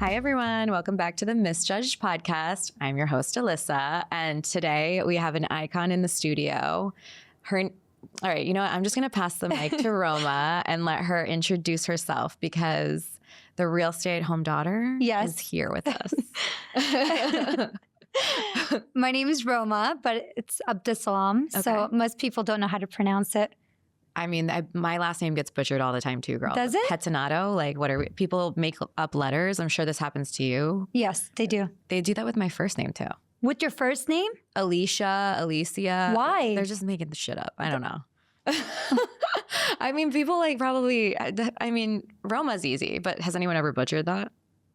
Hi, everyone. Welcome back to the Missjudged podcast. I'm your host, Alyssa. And today we have an icon in the studio. All right, you know what? I'm just going to pass the mic to Roma and let her introduce herself because the real stay-at-home daughter is here with us. My name is Roma, but it's Abdessalam. Okay. So most people don't know how to pronounce it. I mean, my last name gets butchered all the time too, girl. Does it? Petinato, like people make up letters. I'm sure this happens to you. Yes, they do. They do that with my first name too. With your first name? Alicia. Why? They're just making the shit up. I don't know. I mean, people Roma's easy, but has anyone ever butchered that?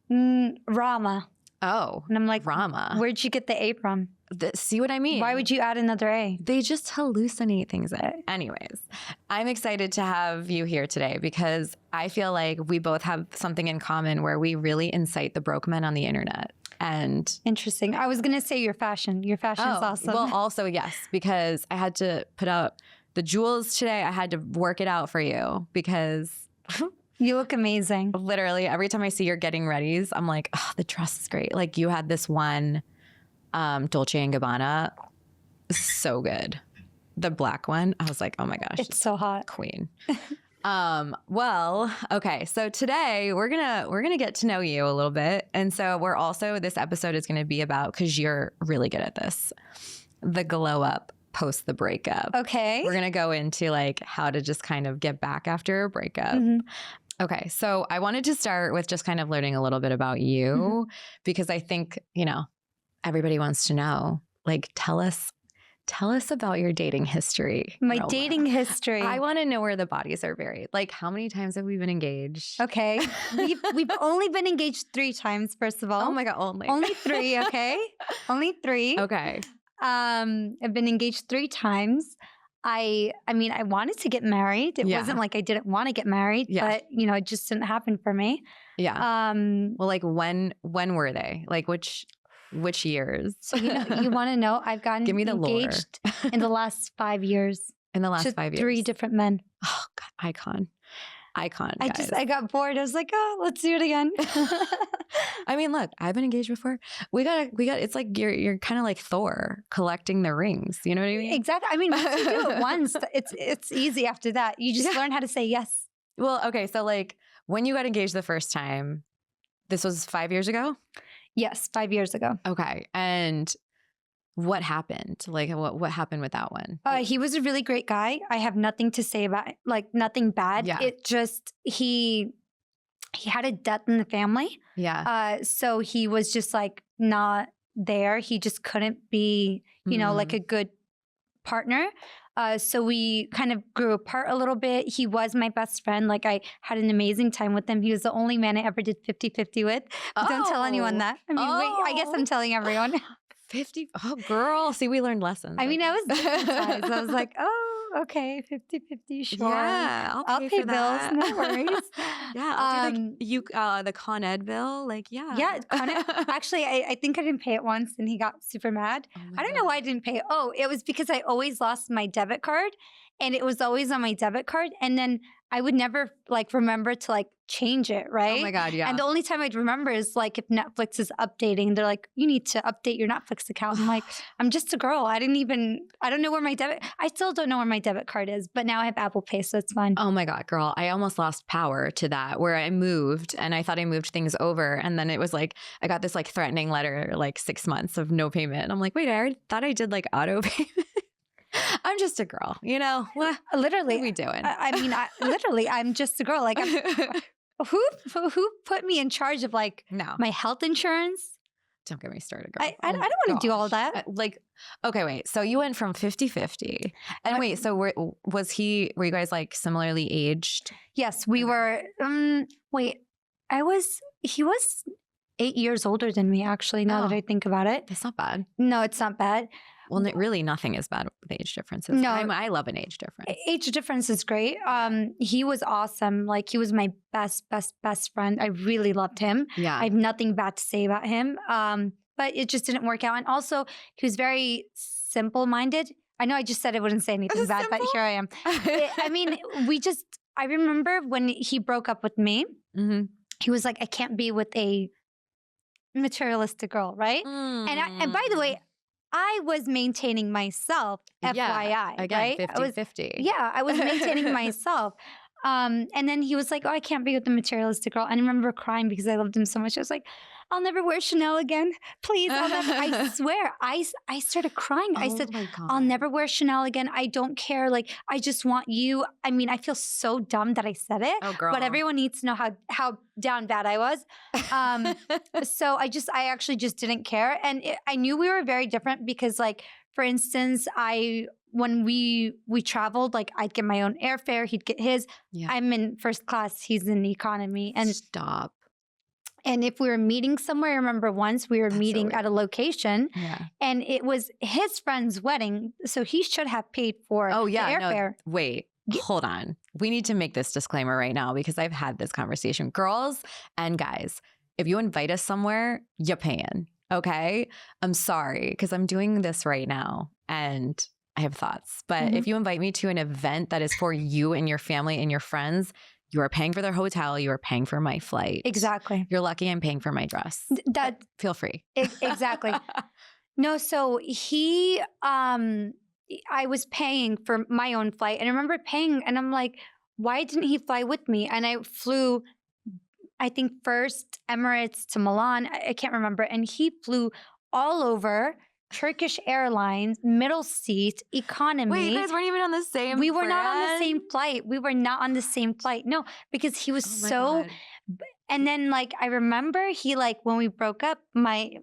Rama. Oh. And I'm like, Rama. Where'd you get the A from? See what I mean? Why would you add another A? They just hallucinate things. Anyways, I'm excited to have you here today because I feel like we both have something in common where we really incite the broke men on the internet. And interesting. I was going to say your fashion. Your fashion is awesome. Well, also, yes, because I had to put out the jewels today. I had to work it out for you because you look amazing. Literally, every time I see your getting readies, I'm like, oh, the dress is great. Like you had this one Dolce & Gabbana, so good. The black one, I was like, oh my gosh. It's so hot. Queen. Well, okay. So today we're gonna get to know you a little bit. And so this episode is gonna be about, because you're really good at this, the glow up post the breakup. Okay. We're gonna go into like how to just kind of get back after a breakup. Mm-hmm. Okay. So I wanted to start with just kind of learning a little bit about you because I think, everybody wants to know, like, tell us about your dating history. My Roma. Dating history. I want to know where the bodies are buried. Like, how many times have we been engaged? Okay. We've only been engaged 3 times, first of all. Oh my God, only. Only 3, okay? Only 3. Okay. I've been engaged 3 times. I mean, I wanted to get married. It wasn't like I didn't want to get married, but it just didn't happen for me. Yeah. Well, like when were they? Like which years? So you want to know? I've gotten engaged in the last 5 years. In the last 5 years, 3 different men. Oh God, icon. Guys. I got bored. I was like, oh, let's do it again. I mean, look, I've been engaged before. We got. It's like you're kind of like Thor collecting the rings. You know what I mean? Exactly. I mean, once you do it once, it's easy after that. You just learn how to say yes. Well, okay. So like when you got engaged the first time, this was 5 years ago? Yes, 5 years ago. Okay. And what happened? Like what happened with that one? He was a really great guy. I have nothing to say about it, like nothing bad. Yeah. It just, he had a death in the family. Yeah. So he was just like not there. He just couldn't be, like a good partner. So we kind of grew apart a little bit. He was my best friend. Like I had an amazing time with him. He was the only man I ever did 50-50 with. But don't tell anyone that. I mean, wait, I guess I'm telling everyone. 50? Oh, girl. See, we learned lessons. I mean, I was desensitized. I was like, oh, okay, 50-50, sure. Yeah, I'll pay for bills. that. No worries. Yeah, I'll do the Con Ed bill. Like, yeah. Yeah, Con Ed. Actually, I think I didn't pay it once and he got super mad. Oh I don't know why I didn't pay it. Oh, it was because I always lost my debit card and it was always on my debit card. And then I would never remember to change it, right? Oh my God, yeah. And the only time I'd remember is if Netflix is updating, they're like, you need to update your Netflix account. I'm like, I'm just a girl. I don't know where I still don't know where my debit card is, but now I have Apple Pay, so it's fine. Oh my God, girl. I almost lost power to that where I moved and I thought I moved things over. And then it was I got this threatening letter, 6 months of no payment. And I'm like, wait, I already thought I did auto payment. I'm just a girl, What? Literally. What are we doing? Literally, I'm just a girl. Who put me in charge of my health insurance? Don't get me started, girl. I don't want to do all that. Okay, wait. So you went from 50-50. And wait, so were you guys similarly aged? Yes, we were. He was 8 years older than me, actually, now that I think about it. That's not bad. No, it's not bad. Well, really nothing is bad with age differences. No. I love an age difference. Age difference is great. He was awesome. He was my best friend. I really loved him. Yeah. I have nothing bad to say about him. But it just didn't work out. And also, he was very simple-minded. I know I just said I wouldn't say anything bad, but here I am. I remember when he broke up with me, he was like, I can't be with a materialistic girl, right? And by the way, I was maintaining myself, FYI, again, right? 50-50. I was maintaining myself. And then he was like, oh, I can't be with the materialistic girl. And I remember crying because I loved him so much. I was like, I'll never wear Chanel again. Please, I'll never. I swear, I started crying. I said, my God. I'll never wear Chanel again. I don't care. Like, I just want you. I mean, I feel so dumb that I said it. Oh, girl. But everyone needs to know how down bad I was. So I actually just didn't care. And I knew we were very different because, like, for instance, when we traveled, like, I'd get my own airfare, he'd get his. Yeah. I'm in first class, he's in economy. And Stop. And if we were meeting somewhere, I remember once we were meeting at a location and it was his friend's wedding. So he should have paid for the airfare. No, wait, hold on. We need to make this disclaimer right now because I've had this conversation. Girls and guys, if you invite us somewhere, you're paying. Okay? I'm sorry because I'm doing this right now and I have thoughts. But if you invite me to an event that is for you and your family and your friends, you are paying for their hotel. You are paying for my flight. Exactly. You're lucky I'm paying for my dress. Feel free. Exactly. No, so I was paying for my own flight. And I remember paying and I'm like, why didn't he fly with me? And I flew, I think first Emirates to Milan. I can't remember. And he flew all over. Turkish Airlines, middle seat, economy. Wait, you guys weren't even on the same We were not on the same flight. We were not on the same flight. No, because he was God. And then, like, I remember he, like, when we broke up,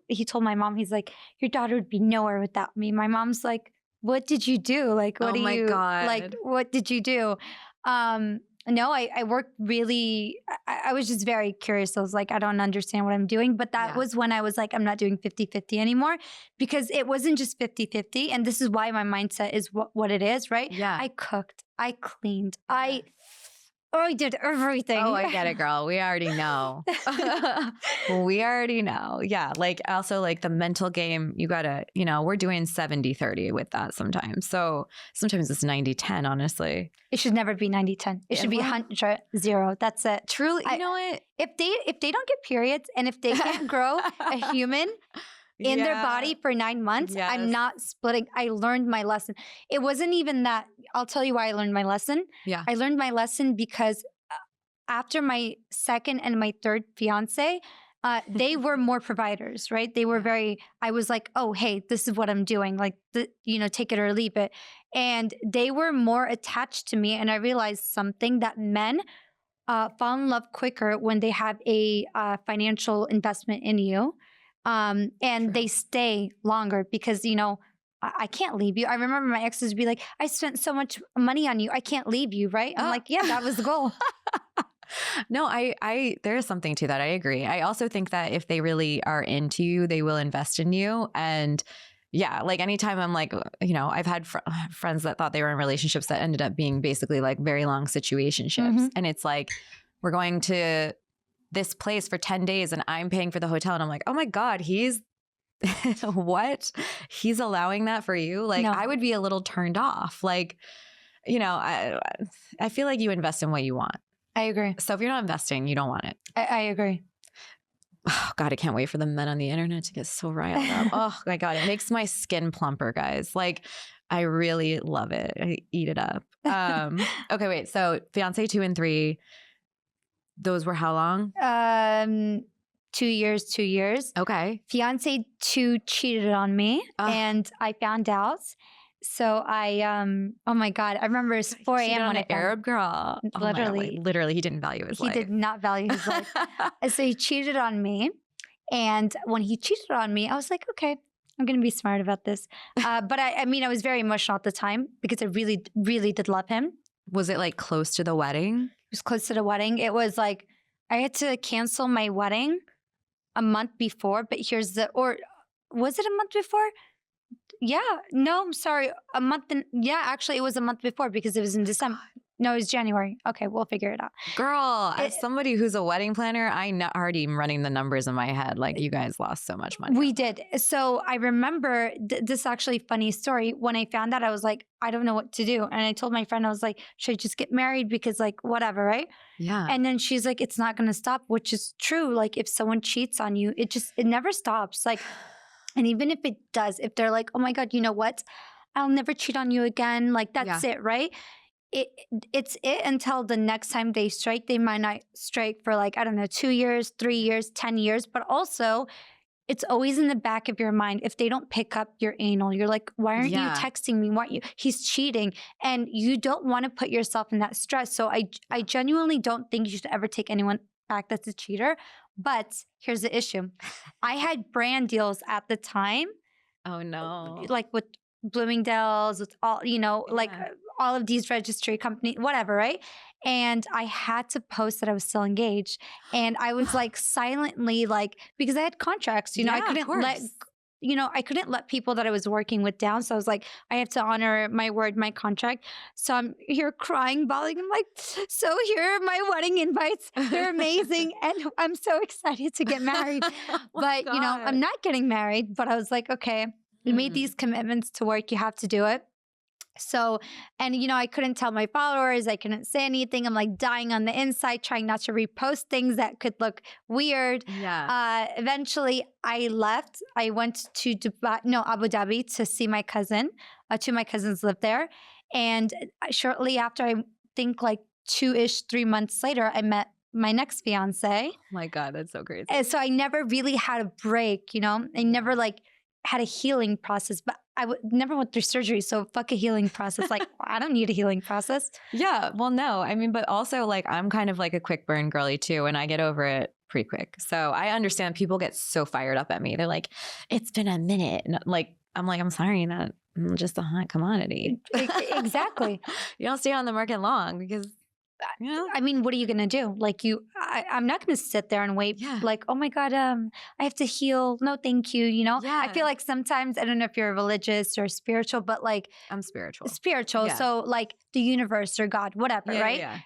he told my mom, he's like, your daughter would be nowhere without me. My mom's like, what did you do? Like, what God. Like, what did you do? No, I worked really, I was just very curious. I was like, I don't understand what I'm doing. But that was when I was like, I'm not doing 50-50 anymore because it wasn't just 50-50. And this is why my mindset is what it is, right? Yeah. I cooked, I cleaned, I did everything. Oh, I get it, girl. We already know. We already know. Yeah. Like also like the mental game, you gotta, we're doing 70-30 with that sometimes. So sometimes it's 90-10, honestly. It should never be 90-10. It should be 100-0. That's it. Truly, you know what? If they don't get periods and if they can't grow a human in their body for 9 months, I'm not splitting. I learned my lesson. It wasn't even that. I'll tell you why I learned my lesson. Yeah. I learned my lesson because after my second and my third fiance, they were more providers, right? They were I was like, oh, hey, this is what I'm doing. Like, take it or leave it. And they were more attached to me. And I realized something that men fall in love quicker when they have a financial investment in you. And they stay longer because, I can't leave you. I remember my exes would be like, I spent so much money on you. I can't leave you, right? I'm like, yeah, that was the goal. No, there is something to that. I agree. I also think that if they really are into you, they will invest in you. And yeah, like anytime I'm like, I've had friends that thought they were in relationships that ended up being basically like very long situationships. And it's like, we're going to this place for 10 days and I'm paying for the hotel. And I'm like, oh my God, he's what? He's allowing that for you? Like, no. I would be a little turned off. Like, I feel like you invest in what you want. I agree. So if you're not investing, you don't want it. I agree. Oh God, I can't wait for the men on the internet to get so riled up. Oh my God, it makes my skin plumper, guys. Like, I really love it. I eat it up. Okay, wait. So fiance 2 and 3, those were how long? 2 years, 2 years. Okay. Fiance 2 cheated on me and I found out. So oh my God, I remember it's 4 a.m. when an Arab girl. Literally. Literally, he didn't value his life. He did not value his life. So he cheated on me. And when he cheated on me, I was like, okay, I'm going to be smart about this. But I mean, I was very emotional at the time because I really, really did love him. Was it like close to the wedding? It was close to the wedding. It was like, I had to cancel my wedding a month before, but or was it a month before? Yeah, no, I'm sorry. Actually it was a month before because it was in December. No, it's January. Okay, we'll figure it out. Girl, as somebody who's a wedding planner, I already am running the numbers in my head. Like, you guys lost so much money. We did. So I remember this actually funny story. When I found out, I was like, I don't know what to do. And I told my friend, I was like, should I just get married? Because like, whatever, right? Yeah. And then she's like, it's not going to stop, which is true. Like if someone cheats on you, it never stops. Like, and even if it does, if they're like, oh my God, you know what? I'll never cheat on you again. Like that's it, right? It's it until the next time they strike. They might not strike for like, I don't know, 2 years, 3 years, 10 years. But also it's always in the back of your mind. If they don't pick up your anal, you're like, why aren't you texting me? Why aren't you? He's cheating. And you don't want to put yourself in that stress. So I genuinely don't think you should ever take anyone back that's a cheater. But here's the issue. I had brand deals at the time. Oh no. Like with Bloomingdale's, with all, you know, like all of these registry companies, whatever, right? And I had to post that I was still engaged. And I was like silently like, because I had contracts, you know, I couldn't let people that I was working with down. So I was like, I have to honor my word, my contract. So I'm here crying, bawling. I'm like, so here are my wedding invites. They're amazing. And I'm so excited to get married. But, you know, I'm not getting married. But I was like, okay, we made these commitments to work. You have to do it. So, and you know, I couldn't tell my followers, I couldn't say anything. I'm like dying on the inside, trying not to repost things that could look weird. Yeah. Eventually I left. I went to Abu Dhabi to see my cousin. Two of my cousins lived there. And shortly after, I think like 3 months later, I met my next fiance. Oh my God, that's so crazy. And so I never really had a break, you know, I never like had a healing process, but I never went through surgery. So fuck a healing process. Like, I don't need a healing process. Yeah. Well, no, I mean, but also like, I'm kind of like a quick burn girly too. And I get over it pretty quick. So I understand people get so fired up at me. They're like, it's been a minute. And like, I'm sorry, not I'm just a hot commodity. Exactly. You don't stay on the market long because, you know. I mean, what are you going to do? Like I'm not going to sit there and wait. Yeah. Like, oh my God, I have to heal. No, thank you. You know, Yeah. I feel like sometimes, I don't know if you're religious or spiritual, but like. I'm spiritual. Yeah. So like the universe or God, whatever, right? Yeah.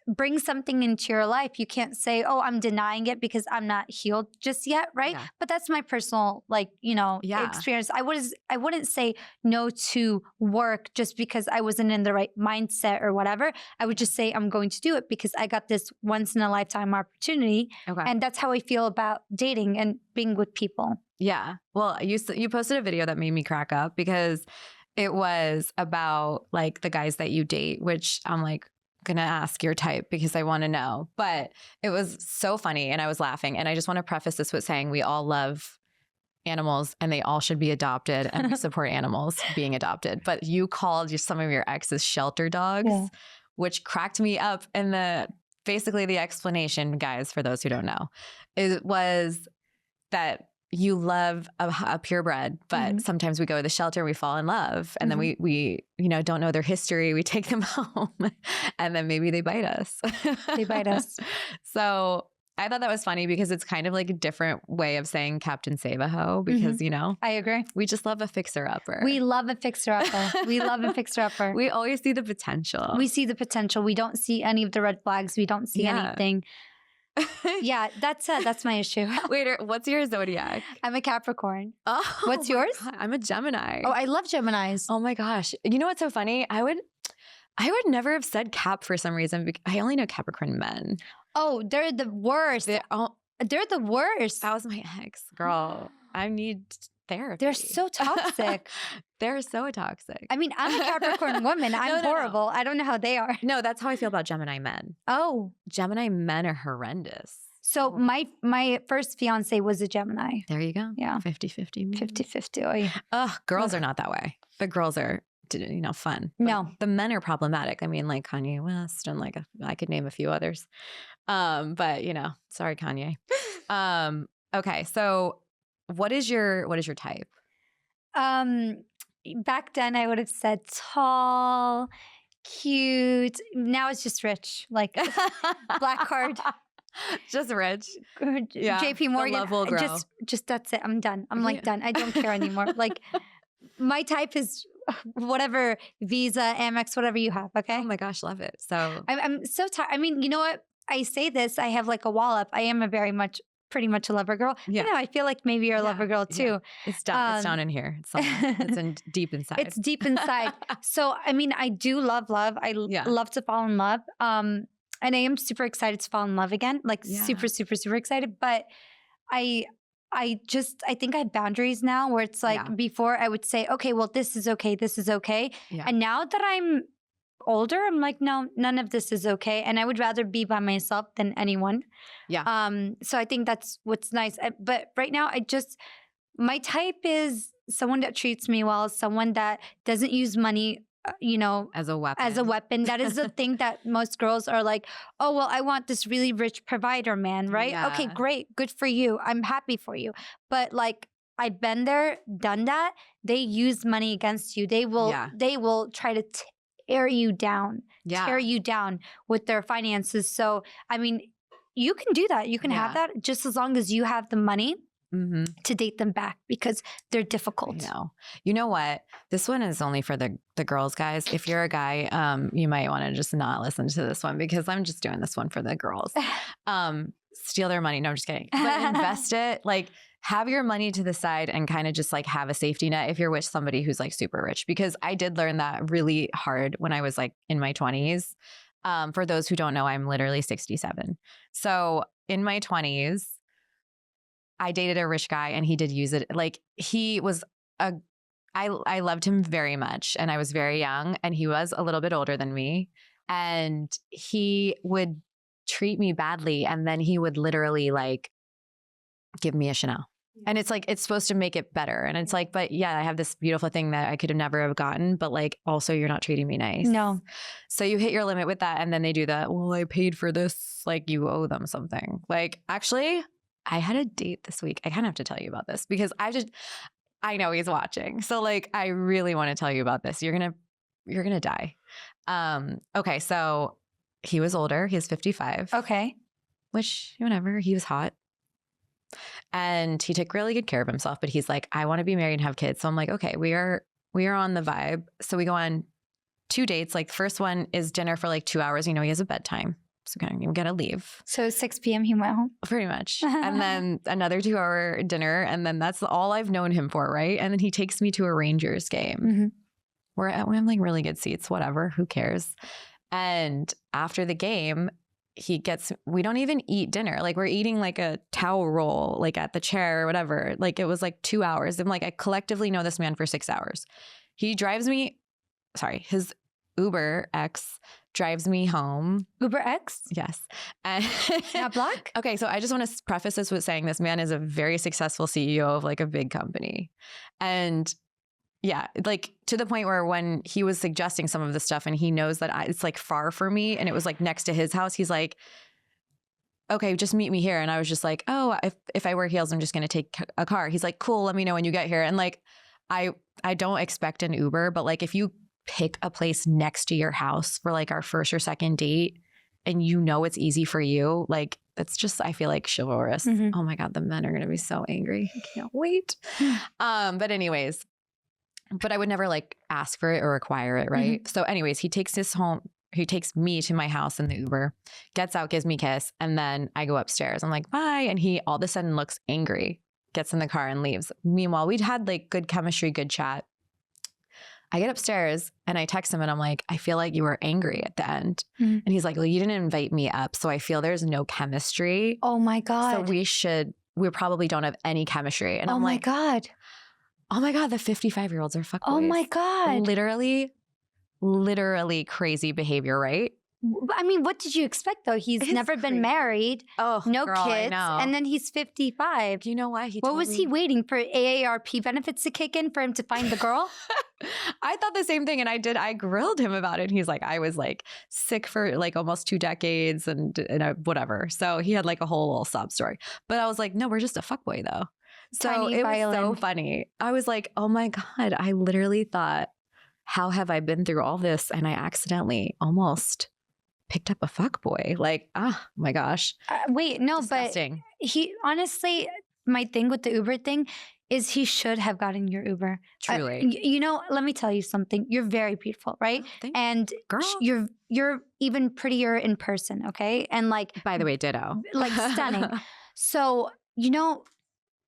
Bring something into your life. You can't say, oh, I'm denying it because I'm not healed just yet, right? Yeah. But that's my personal, like, you know, experience. I wouldn't say no to work just because I wasn't in the right mindset or whatever. I would just say I'm going to do it because I got this once in a lifetime opportunity. Okay. And that's how I feel about dating and being with people. Yeah. Well, you posted a video that made me crack up because it was about like the guys that you date, which I'm like, gonna ask your type because I want to know. But it was so funny and I was laughing. And I just want to preface this with saying we all love animals and they all should be adopted and we support animals being adopted. But you called some of your exes shelter dogs, which cracked me up. And basically the explanation, guys, for those who don't know, it was that you love a purebred, but sometimes we go to the shelter, we fall in love, and then we you know, don't know their history. We take them home, and then maybe they bite us. They bite us. So I thought that was funny because it's kind of like a different way of saying Captain Save-A-Ho because, you know. I agree. We just love a fixer-upper. We love a fixer-upper. We love a fixer-upper. We always see the potential. We see the potential. We don't see any of the red flags. We don't see anything. Yeah, that's my issue. Wait, what's your zodiac? I'm a Capricorn. Oh, what's yours? God, I'm a Gemini. Oh, I love Geminis. Oh my gosh. You know what's so funny? I would never have said Cap for some reason. I only know Capricorn men. Oh, they're the worst. They're the worst. That was my ex, girl. I need therapy. They're so toxic. They're so toxic. I mean, I'm a Capricorn woman. I'm horrible. I don't know how they are. No, that's how I feel about Gemini men. Oh. Gemini men are horrendous. So my first fiance was a Gemini. There you go. Yeah. 50-50. 50-50. Oh, yeah. Ugh, girls are not that way. The girls are, you know, fun. But no. The men are problematic. I mean, like Kanye West and like I could name a few others. But, you know, sorry, Kanye. Okay, so what is your type? Back then I would have said tall, cute. Now it's just rich, like black card. Just rich. Yeah, JP Morgan. The love will grow. Just that's it. I'm done. I'm like done. I don't care anymore. Like my type is whatever Visa, Amex, whatever you have. Okay. Oh my gosh, love it. So I'm so tired. I mean, you know what? I say this, I have like a wall up. I am pretty much a lover girl. Yeah. You know, I feel like maybe you're a lover girl too. Yeah. It's down in here. It's somewhere. It's deep inside. It's deep inside. So, I mean, I do love love. I love to fall in love. And I am super excited to fall in love again. Like super, super, super excited. But I think I have boundaries now where it's like before I would say, okay, well, this is okay. This is okay. Yeah. And now that I'm older, I'm like, no, none of this is okay. And I would rather be by myself than anyone. Yeah. So I think that's what's nice. But right now, my type is someone that treats me well, someone that doesn't use money, as a weapon. That is the thing that most girls are like, oh, well, I want this really rich provider man, right? Yeah. Okay, great. Good for you. I'm happy for you. But like, I've been there, done that. They use money against you. They will try to tear you down with their finances. So, I mean, you can do that. You can have that just as long as you have the money to date them back because they're difficult. You know what? This one is only for the girls, guys. If you're a guy, you might want to just not listen to this one because I'm just doing this one for the girls. Steal their money. No, I'm just kidding. But invest it. Like, have your money to the side and kind of just like have a safety net if you're with somebody who's like super rich. Because I did learn that really hard when I was like in my 20s. For those who don't know, I'm literally 67. So in my 20s, I dated a rich guy and he did use it. Like he was I loved him very much and I was very young and he was a little bit older than me and he would treat me badly and then he would literally like give me a Chanel. And it's like, it's supposed to make it better. And it's like, but yeah, I have this beautiful thing that I could have never have gotten, but like, also you're not treating me nice. No. So you hit your limit with that. And then they do that. Well, I paid for this. Like you owe them something. Like actually, I had a date this week. I kind of have to tell you about this because I know he's watching. So like, I really want to tell you about this. You're going to die. Okay. So he was older. He was 55. Okay. Which whatever, he was hot. And he took really good care of himself, but he's like, I want to be married and have kids. So I'm like, okay, we are on the vibe. So we go on 2 dates. Like the first one is dinner for like 2 hours. You know, he has a bedtime. So you got to leave. So 6 p.m. he went home? Pretty much. And then another 2-hour dinner. And then that's all I've known him for, right? And then he takes me to a Rangers game. Mm-hmm. We have like really good seats, whatever, who cares? And after the game, we don't even eat dinner. Like we're eating like a towel roll, like at the chair or whatever. Like it was like 2 hours. I'm like, I collectively know this man for 6 hours. His Uber X drives me home. Uber X? Yes. And not Black? Okay. So I just want to preface this with saying this man is a very successful CEO of like a big company. And yeah, like to the point where when he was suggesting some of the stuff and he knows that it's like far for me and it was like next to his house, he's like, okay, just meet me here. And I was just like, oh, if I wear heels, I'm just going to take a car. He's like, cool, let me know when you get here. And like, I don't expect an Uber, but like if you pick a place next to your house for like our first or second date and you know it's easy for you, like that's just, I feel like chivalrous. Mm-hmm. Oh my God, the men are going to be so angry. I can't wait. But anyways, but I would never like ask for it or require it. Right. Mm-hmm. So anyways, he takes me to my house in the Uber, gets out, gives me a kiss. And then I go upstairs. I'm like, bye. And he all of a sudden looks angry, gets in the car and leaves. Meanwhile, we'd had like good chemistry, good chat. I get upstairs and I text him and I'm like, I feel like you were angry at the end. Mm-hmm. And he's like, well, you didn't invite me up. So I feel there's no chemistry. Oh my God. So we probably don't have any chemistry. And I'm like, oh my God, the 55-year-olds are fuckboys. Oh my God. Literally crazy behavior, right? I mean, what did you expect though? He's never been married. Oh, no girl, kids. And then he's 55. You know what? What was he waiting for AARP benefits to kick in for him to find the girl? I thought the same thing. And I grilled him about it. And he's like, I was like sick for like almost 2 decades and whatever. So he had like a whole little sob story. But I was like, no, we're just a fuckboy though. So Tiny it violin. Was so funny. I was like, oh my God, I literally thought, how have I been through all this? And I accidentally almost picked up a fuckboy. Like, oh my gosh. Wait, no, disgusting. But he honestly, my thing with the Uber thing, is he should have gotten your Uber. Truly. You know, let me tell you something. You're very beautiful, right? Oh, thank And girl. you're even prettier in person, okay? And like, by the way, ditto. like stunning. So, you know,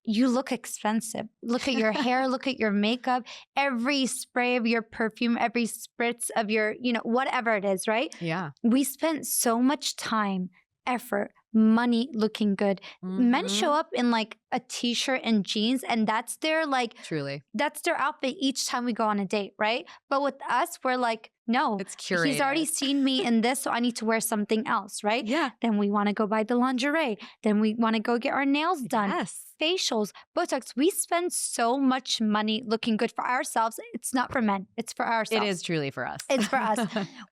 you look expensive. Look at your hair, look at your makeup, every spray of your perfume, every spritz of your, you know, whatever it is, right? Yeah. We spent so much time, effort, money looking good. Men show up in like a t-shirt and jeans, and that's their like, Truly. that's their outfit each time we go on a date, right? But with us, we're like, no, It's curated. he's already seen me in this, so I need to wear something else, right? Yeah. Then we want to go buy the lingerie. Then we want to go get our nails done. Yes. Facials, Botox. We spend so much money looking good for ourselves. It's not for men. It's for ourselves. It is truly for us. It's for us.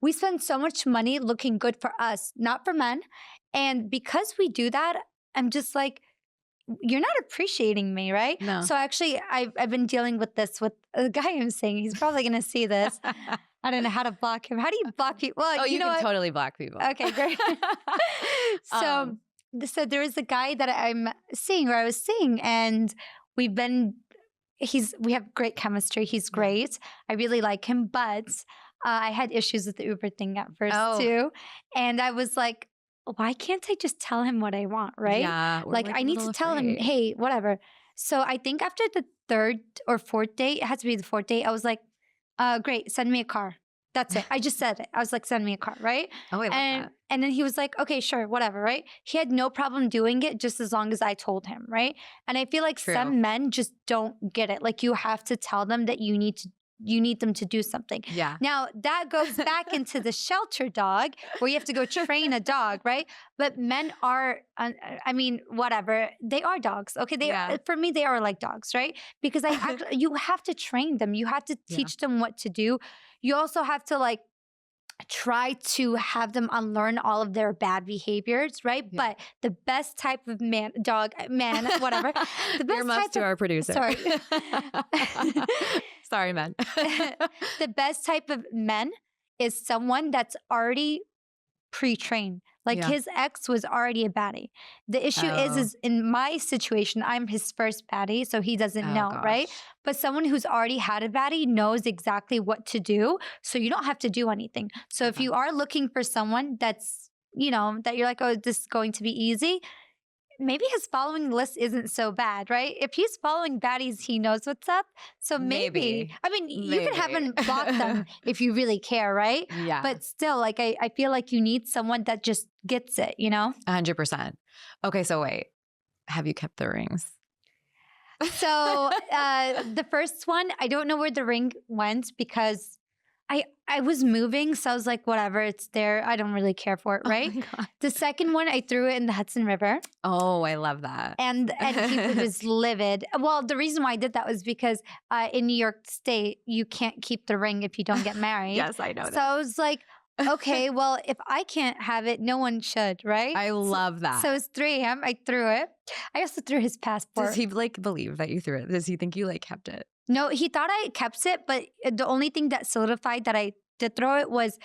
We spend so much money looking good for us, not for men. And because we do that, I'm just like, you're not appreciating me, right? No. So actually, I've been dealing with this with a guy I'm seeing. He's probably going to see this. I don't know how to block him. How do you block people? Well, oh, you can know totally block people. Okay, great. So there is a guy that I'm seeing, or I was seeing, and we have great chemistry. He's great. I really like him, but I had issues with the Uber thing at first too. And I was like, why can't I just tell him what I want, right? Yeah. Like I need to tell him, hey, whatever. So I think after the third or fourth date, it has to be the fourth date, I was like, great, send me a car. That's it. I just said it. I was like, send me a car, right? Oh, I love that. And then he was like, okay, sure, whatever, right? He had no problem doing it just as long as I told him, right? And I feel like some men just don't get it. Like you have to tell them that you need them to do something. Yeah. Now that goes back into the shelter dog, where you have to go train a dog, right? But men are, I mean, whatever. They are dogs, okay? For me, they are like dogs, right? Because you have to train them. You have to teach them what to do. You also have to like try to have them unlearn all of their bad behaviors, right? Yeah. But the best type of man, whatever. The best type to our producer. Sorry. Sorry, men. The best type of men is someone that's already pre-trained. Like his ex was already a baddie. The issue is in my situation, I'm his first baddie, so he doesn't know, right? But someone who's already had a baddie knows exactly what to do, so you don't have to do anything. So if you are looking for someone that's, you know, that you're like, oh, this is going to be easy, maybe his following list isn't so bad, right? If he's following baddies, he knows what's up. So maybe. I mean, you can have him block them if you really care, right? Yeah. But still, like, I feel like you need someone that just gets it, you know? 100%. Okay, so wait. Have you kept the rings? So the first one, I don't know where the ring went because I was moving, so I was like, whatever, it's there. I don't really care for it, right? Oh the second one, I threw it in the Hudson River. Oh, I love that. And he was livid. Well, the reason why I did that was because in New York State, you can't keep the ring if you don't get married. Yes, I know that. So I was like, okay, well, if I can't have it, no one should, right? I love that. So it's 3 a.m. I threw it. I also threw his passport. Does he like believe that you threw it? Does he think you like kept it? No, he thought I kept it, but the only thing that solidified that I did throw it was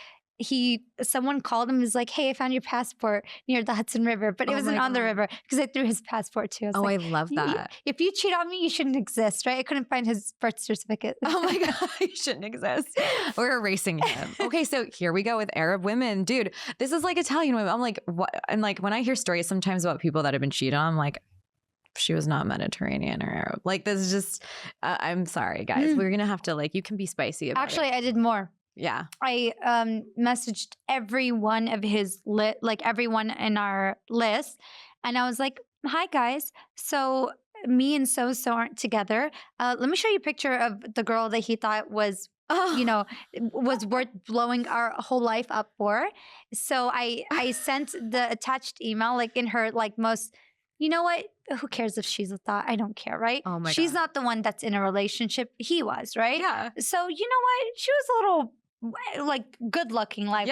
someone called him and was like, hey, I found your passport near the Hudson River, but it wasn't on the river because I threw his passport too. I love that. If you cheat on me, you shouldn't exist, right? I couldn't find his birth certificate. Oh my God, you shouldn't exist. We're erasing him. Okay, so here we go with Arab women. Dude, this is like Italian women. I'm like, what? And like when I hear stories sometimes about people that have been cheated on, I'm like, she was not Mediterranean or Arab. Like this is just, I'm sorry, guys. We're going to have to like, you can be spicy about Actually, it. I did more. Yeah. I messaged every one of his everyone in our list. And I was like, hi guys. So me and so aren't together. Let me show you a picture of the girl that he thought was, you know, was worth blowing our whole life up for. So I sent the attached email like in her like most, you know what? Who cares if she's a thought? I don't care, right? Oh my She's God. not the one that's in a relationship. He was, right? Yeah. So you know what? She was a little like good looking, like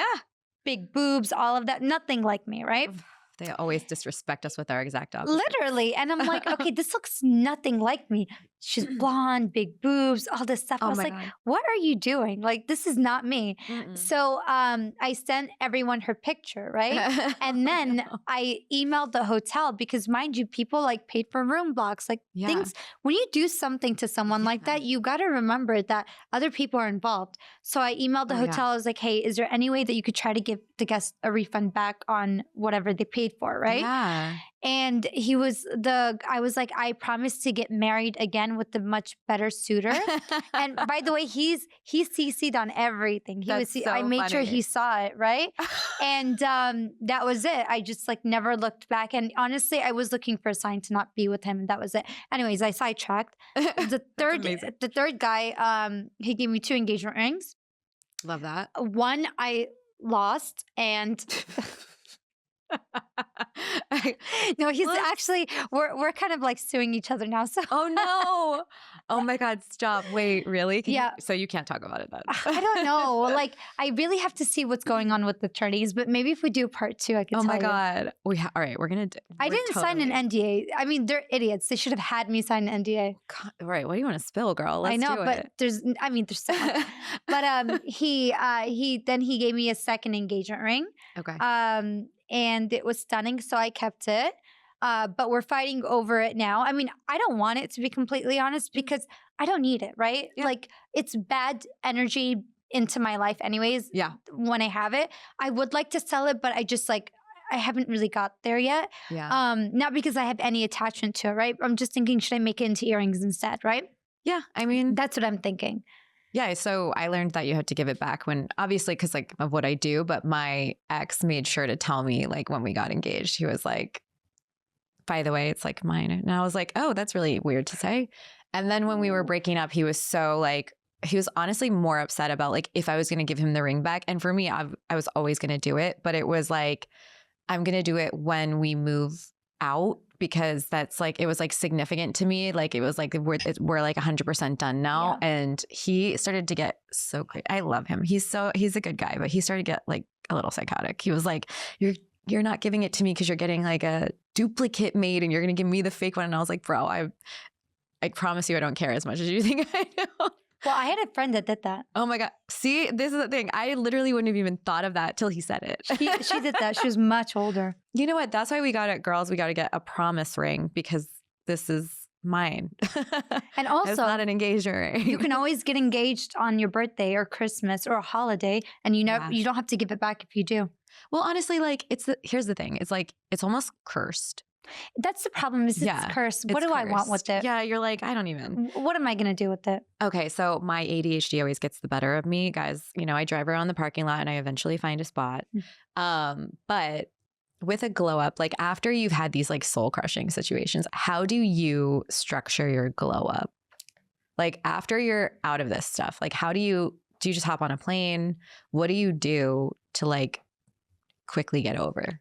big boobs, all of that. Nothing like me, right? They always disrespect us with our exact opposite. Literally. And I'm like, okay, this looks nothing like me. She's blonde, big boobs, all this stuff. I Oh was my like, God. what are you doing? Like, this is not me. Mm-mm. So I sent everyone her picture, right? And then I emailed the hotel because, mind you, people like paid for room blocks, like Yeah. things. When you do something to someone like that, you got to remember that other people are involved. So I emailed the Oh, yeah. hotel. I was like, hey, is there any way that you could try to give the guests a refund back on whatever they paid for, right? Yeah. And I was like, I promise to get married again with the much better suitor. And by the way, he CC'd on everything. I made sure he saw it, right? And that was it. I just like never looked back. And honestly, I was looking for a sign to not be with him. And that was it. Anyways, I sidetracked. The third guy, he gave me 2 engagement rings. Love that. One I lost, and no, he's actually we're kind of like suing each other now. So oh no. Oh my God, stop. Wait, really? Yeah. So you can't talk about it then. I don't know. Like, I really have to see what's going on with the attorneys, but maybe if we do part 2, I can tell you. Oh my God. All right, we're going to I didn't sign an NDA. I mean, they're idiots. They should have had me sign an NDA. God, all right, what do you want to spill, girl? Let's I know, do but it. there's so much. But he gave me a second engagement ring. Okay. And it was stunning, so I kept it. But we're fighting over it now. I mean, I don't want it, to be completely honest, because I don't need it, right? Yeah. Like, it's bad energy into my life anyways. Yeah. When I have it, I would like to sell it, but I just like, I haven't really got there yet. Yeah. Not because I have any attachment to it, right? I'm just thinking, should I make it into earrings instead, right? Yeah. I mean, That's what I'm thinking. yeah. So I learned that you had to give it back when, obviously, because like of what I do, but my ex made sure to tell me, like, when we got engaged, he was like, by the way, it's like mine. And I was like, oh, that's really weird to say. And then when we were breaking up, he was so like, he was honestly more upset about like if I was going to give him the ring back. And for me, I was always going to do it. But it was like, I'm going to do it when we move out, because that's like, it was like significant to me. Like it was like, we're like 100% done now. Yeah. And he started to get so crazy. I love him. He's a good guy, but he started to get like a little psychotic. He was like, you're not giving it to me because you're getting like a duplicate made and you're going to give me the fake one. And I was like, bro, I promise you I don't care as much as you think I do. Well, I had a friend that did that. Oh my God. See, this is the thing. I literally wouldn't have even thought of that till he said it. She did that. She was much older. You know what? That's why we got to get a promise ring, because this is mine. And also, it's not an engagement ring. You can always get engaged on your birthday or Christmas or a holiday, and you don't have to give it back if you do. Well, honestly, like here's the thing. It's like, it's almost cursed. That's the problem, is it's cursed. What do I want with it? Yeah, you're like, I don't even. What am I going to do with it? Okay, so my ADHD always gets the better of me. Guys, I drive around the parking lot and I eventually find a spot. But with a glow up, like after you've had these like soul crushing situations, how do you structure your glow up? Like after you're out of this stuff, like do you just hop on a plane? What do you do to like quickly get over?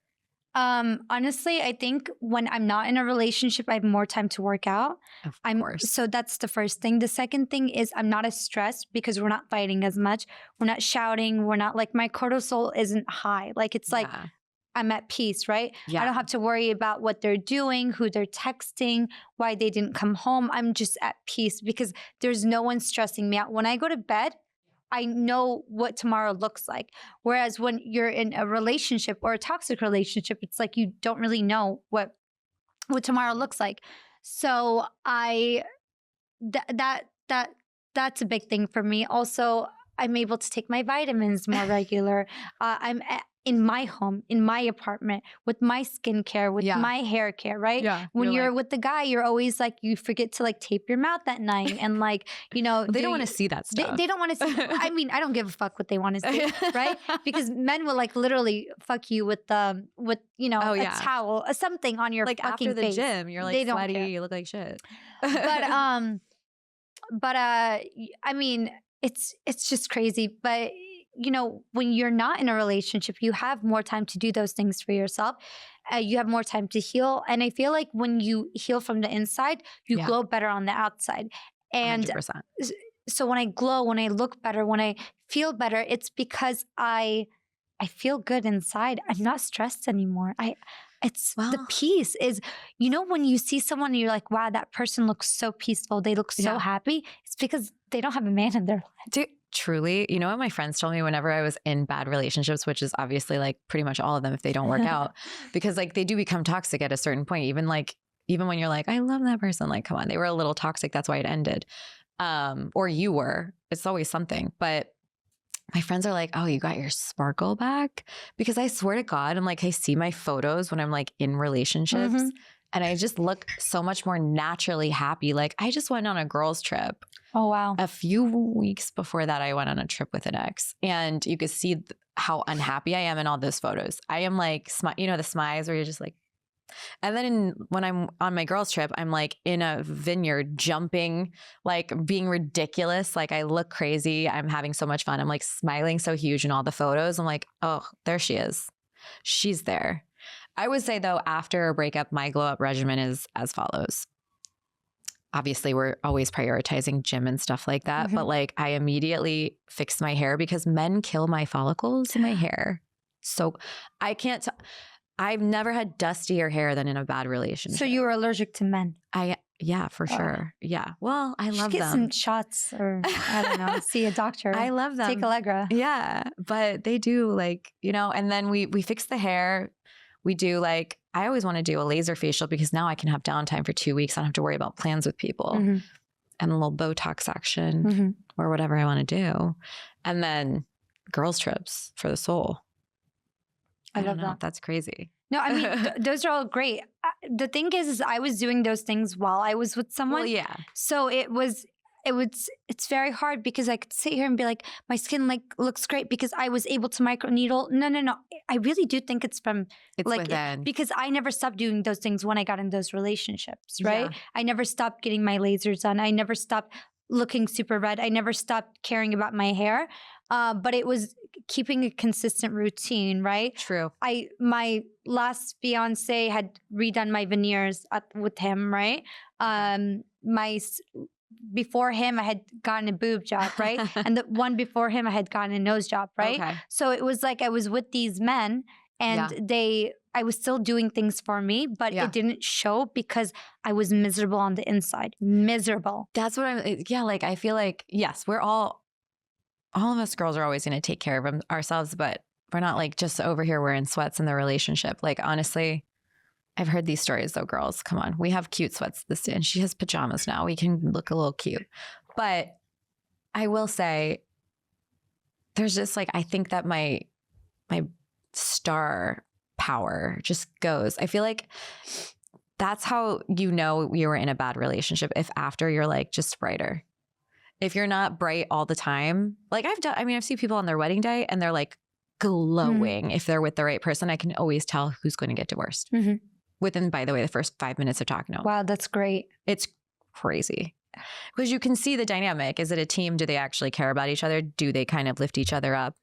Honestly, I think when I'm not in a relationship, I have more time to work out. Of course. So that's the first thing. The second thing is I'm not as stressed because we're not fighting as much. We're not shouting. We're not like, my cortisol isn't high. Like it's like I'm at peace, right? Yeah. I don't have to worry about what they're doing, who they're texting, why they didn't come home. I'm just at peace because there's no one stressing me out. When I go to bed, I know what tomorrow looks like. Whereas when you're in a relationship or a toxic relationship, it's like you don't really know what tomorrow looks like. So that's a big thing for me. Also, I'm able to take my vitamins more regular. I'm in my home, in my apartment, with my skincare, with my hair care, right? Yeah. When you're with the guy, you're always like, you forget to like tape your mouth at night and like, they don't want to see that stuff. They don't want to see. I mean, I don't give a fuck what they want to see, right? Because men will like literally fuck you with a towel, something on your like fucking after the face. gym, you're like sweaty, you look like shit. But I mean, it's just crazy. But when you're not in a relationship, you have more time to do those things for yourself. You have more time to heal. And I feel like when you heal from the inside, you glow better on the outside. And 100%. So when I glow, when I look better, when I feel better, it's because I feel good inside. I'm not stressed anymore. I It's the Well- peace is, when you see someone and you're like, wow, that person looks so peaceful. They look so happy. It's because they don't have a man in their life. Dude, truly, you know what my friends told me whenever I was in bad relationships, which is obviously like pretty much all of them if they don't work out, because like they do become toxic at a certain point. Even when you're like, I love that person, like, come on, they were a little toxic. That's why it ended. Or you were. It's always something. But my friends are like, oh, you got your sparkle back? Because I swear to God, I'm like, I see my photos when I'm like in relationships and I just look so much more naturally happy. Like I just went on a girls' trip. Oh, wow. A few weeks before that, I went on a trip with an ex and you could see how unhappy I am in all those photos. I am like, the smiles where you're just like, and then when I'm on my girls' trip, I'm like in a vineyard jumping, like being ridiculous. Like I look crazy. I'm having so much fun. I'm like smiling so huge in all the photos. I'm like, oh, there she is. She's there. I would say though, after a breakup, my glow up regimen is as follows. Obviously, we're always prioritizing gym and stuff like that. But like I immediately fix my hair because men kill my follicles in my hair. So I can't I've never had dustier hair than in a bad relationship. So you were allergic to men? Yeah, for sure. Yeah. Well, I love get them. some shots or I don't know, see a doctor. I love them. Take Allegra. Yeah. But they do like, and then we fix the hair. We do like, I always want to do a laser facial because now I can have downtime for 2 weeks. I don't have to worry about plans with people and a little Botox action or whatever I want to do. And then girls trips for the soul. I love that. That's crazy. No, I mean, those are all great. The thing is I was doing those things while I was with someone. Well, yeah. So it's very hard because I could sit here and be like, my skin like looks great because I was able to microneedle. No. I really do think it's like within. Because I never stopped doing those things when I got in those relationships, right? Yeah. I never stopped getting my lasers done. I never stopped looking super red. I never stopped caring about my hair. But it was keeping a consistent routine, right? True. My last fiance had redone my veneers with him, right? Before him, I had gotten a boob job, right? And the one before him, I had gotten a nose job, right? Okay. So it was like I was with these men and I was still doing things for me, but it didn't show because I was miserable on the inside. Miserable. That's what like, I feel like, yes, we're all of us girls are always going to take care of ourselves, but we're not like just over here wearing sweats in the relationship. Like, honestly, I've heard these stories though, girls, come on. We have cute sweats this day and she has pajamas now. We can look a little cute. But I will say there's just like, I think that my star power just goes. I feel like that's how you know you were in a bad relationship. If after you're like just brighter. If you're not bright all the time, like I've seen people on their wedding day and they're like glowing. If they're with the right person, I can always tell who's going to get divorced within, by the way, the first 5 minutes of talking to them. Wow, that's great. It's crazy because you can see the dynamic. Is it a team? Do they actually care about each other? Do they kind of lift each other up?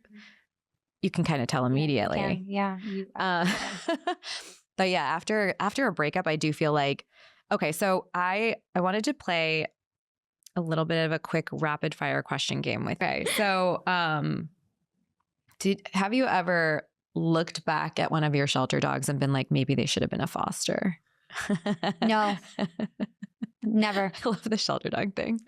You can kind of tell immediately. Yeah. But yeah, after a breakup, I do feel like, okay, so I wanted to play a little bit of a quick rapid fire question game with you. Okay, so have you ever looked back at one of your shelter dogs and been like, maybe they should have been a foster? No, never. I love the shelter dog thing.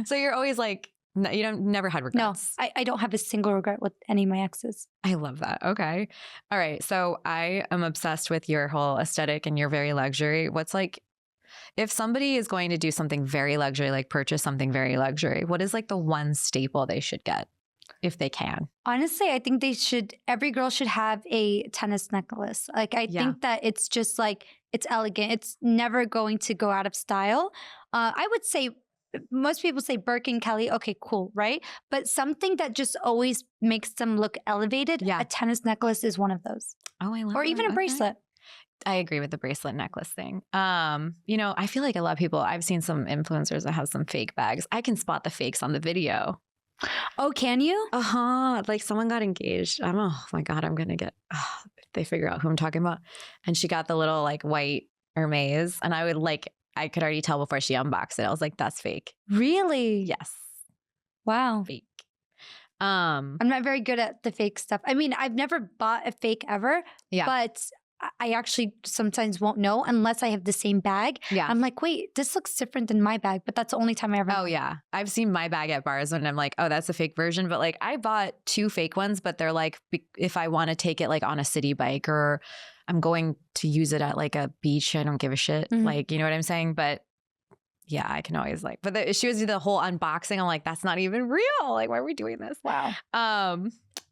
So you're always like, you never had regrets. No, I don't have a single regret with any of my exes. I love that. Okay. All right. So I am obsessed with your whole aesthetic and your very luxury. What's like, if somebody is going to do something very luxury, like purchase something very luxury, what is like the one staple they should get if they can? Honestly, I think every girl should have a tennis necklace. Like, I think that it's just like, it's elegant. It's never going to go out of style. I would say, most people say Birkin, Kelly. Okay, cool, right? But something that just always makes them look elevated. Yeah. A tennis necklace is one of those. Oh, I love Or even a bracelet. I agree with the bracelet necklace thing. I feel like a lot of people, I've seen some influencers that have some fake bags. I can spot the fakes on the video. Oh, can you? Like someone got engaged. Oh my God, I'm going to get, they figure out who I'm talking about. And she got the little like white Hermes. And I could already tell before she unboxed it. I was like, that's fake. Really? Yes. Wow. Fake. I'm not very good at the fake stuff. I mean, I've never bought a fake ever. Yeah. But I actually sometimes won't know unless I have the same bag. Yeah. I'm like, wait, this looks different than my bag, but that's the only time I ever. Oh yeah. I've seen my bag at bars and I'm like, oh, that's a fake version. But like I bought 2 fake ones, but they're like, if I want to take it like on a city bike or I'm going to use it at like a beach, I don't give a shit. Mhm. Like, you know what I'm saying? But yeah, I can always like, but she was the whole unboxing. I'm like, that's not even real. Like, why are we doing this? Wow.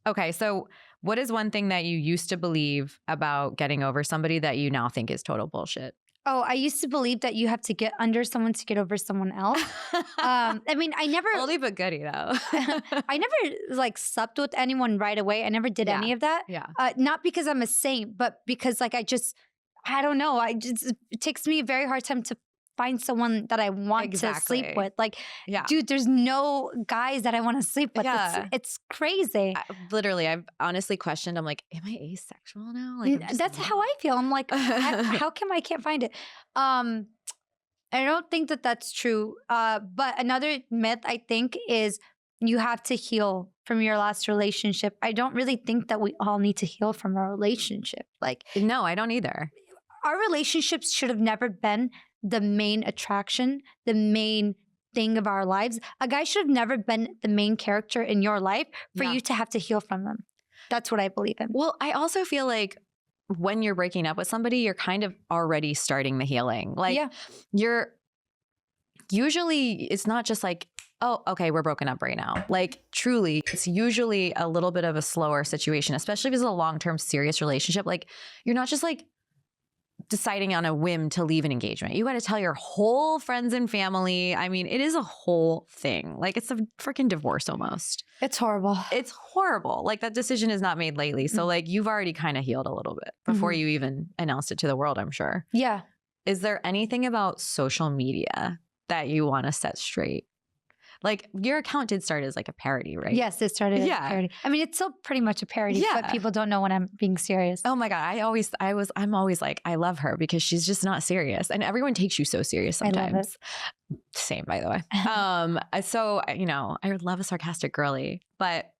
Okay. So what is one thing that you used to believe about getting over somebody that you now think is total bullshit? Oh, I used to believe that you have to get under someone to get over someone else. I mean, I never, Oldie but goodie though. I never like slept with anyone right away. I never did any of that. Yeah. Not because I'm a saint, but because like I don't know. It takes me a very hard time to find someone that I want to sleep with. Like, dude, there's no guys that I want to sleep with. Yeah. It's crazy. Literally, I've honestly questioned. I'm like, am I asexual now? Like, that's how I feel. I'm like, how come I can't find it? I don't think that that's true. But another myth I think is you have to heal from your last relationship. I don't really think that we all need to heal from a relationship. Like, no, I don't either. Our relationships should have never been the main attraction, the main thing of our lives. A guy should have never been the main character in your life for you to have to heal from them. That's what I believe in. Well, I also feel like when you're breaking up with somebody, you're kind of already starting the healing. Like you're usually, it's not just like, oh, okay, we're broken up right now. Like truly, it's usually a little bit of a slower situation, especially if it's a long-term serious relationship. Like you're not just like deciding on a whim to leave an engagement. You got to tell your whole friends and family. I mean, it is a whole thing. Like it's a freaking divorce almost. It's horrible. It's horrible. Like that decision is not made lightly. So like you've already kind of healed a little bit before you even announced it to the world, I'm sure. Yeah. Is there anything about social media that you want to set straight? Like your account did start as like a parody, right? Yes, it started as a parody. I mean, it's still pretty much a parody, but people don't know when I'm being serious. Oh my God. I'm always like, I love her because she's just not serious. And everyone takes you so serious sometimes. I love it. Same, by the way. So, you know, I love a sarcastic girly, but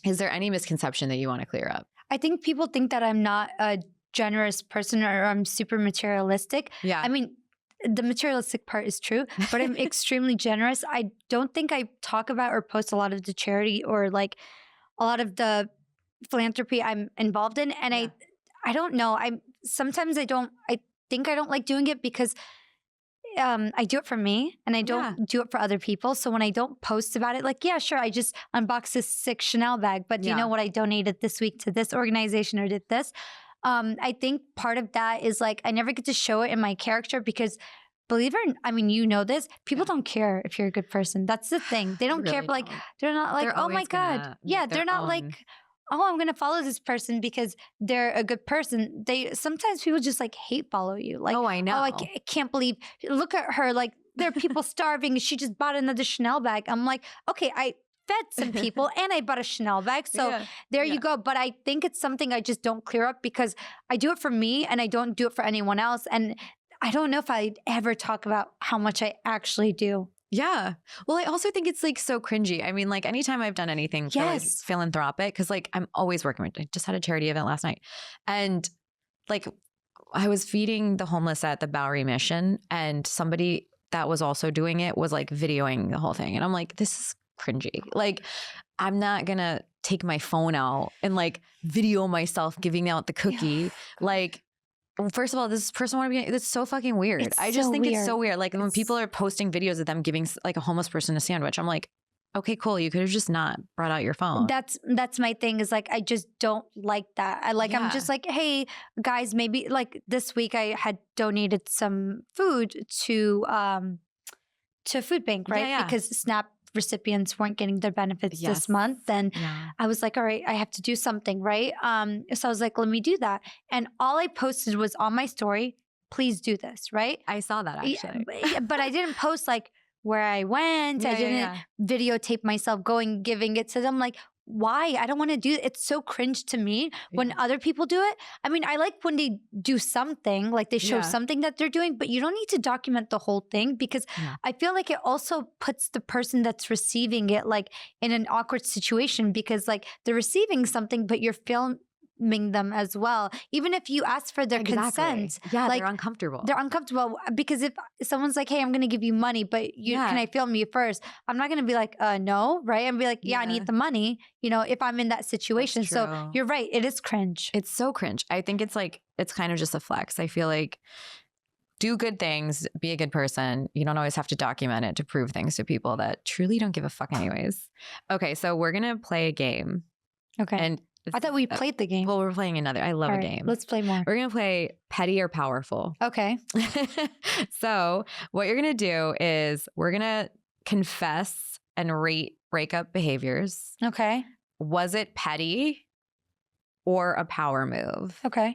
is there any misconception that you want to clear up? I think people think that I'm not a generous person or I'm super materialistic. Yeah. I mean, the materialistic part is true, but I'm extremely generous. I don't think I talk about or post a lot of the charity or like a lot of the philanthropy I'm involved in. And I don't know. I think I don't like doing it because I do it for me and I don't do it for other people. So when I don't post about it, like, yeah, sure, I just unboxed this sick Chanel bag, but do you know what I donated this week to this organization or did this? I think part of that is like, I never get to show it in my character because believe it or not, I mean, you know this, people don't care if you're a good person. That's the thing. They don't care. Like, they're not like, oh my God. Yeah. They're not like, oh, I'm going to follow this person because they're a good person. Sometimes people just like hate follow you. Like, oh, I know. Oh, I can't believe, look at her. Like there are people starving. She just bought another Chanel bag. I'm like, okay, I fed some people and I bought a Chanel bag. So there you go. But I think it's something I just don't clear up because I do it for me and I don't do it for anyone else. And I don't know if I'd ever talk about how much I actually do. Yeah. Well, I also think it's like so cringy. I mean, like anytime I've done anything for like philanthropic, because like I'm always working with, I just had a charity event last night. And like I was feeding the homeless at the Bowery Mission and somebody that was also doing it was like videoing the whole thing. And I'm like, this is cringy. Like, I'm not going to take my phone out and like video myself giving out the cookie. Like, well, first of all, this person want to be, that's so fucking weird. I just think it's so weird. Like when people are posting videos of them giving like a homeless person a sandwich, I'm like, okay, cool. You could have just not brought out your phone. That's my thing is like, I just don't like that. I'm just like, hey guys, maybe like this week I had donated some food to food bank, right? Because SNAP recipients weren't getting their benefits this month. Then I was like, all right, I have to do something, right? So I was like, let me do that. And all I posted was on my story, please do this, right? I saw that actually. But I didn't post like where I went. I didn't videotape myself giving it to them. Like, why? I don't want to do it. It's so cringe to me when other people do it. I mean, I like when they do something, like they show something that they're doing, but you don't need to document the whole thing because I feel like it also puts the person that's receiving it like in an awkward situation because like they're receiving something, but you're welcoming them as well. Even if you ask for their consent. Yeah, like, they're uncomfortable. They're uncomfortable because if someone's like, hey, I'm going to give you money, but can I film you first? I'm not going to be like, no, right? And be like, yeah, I need the money, if I'm in that situation. So you're right. It is cringe. It's so cringe. I think it's kind of just a flex. I feel like do good things, be a good person. You don't always have to document it to prove things to people that truly don't give a fuck anyways. Okay, so we're going to play a game. Okay. And I thought we played the game. Well, we're playing another. I love a game. Let's play more. We're going to play petty or powerful. Okay. So what you're going to do is we're going to confess and rate breakup behaviors. Okay. Was it petty or a power move? Okay.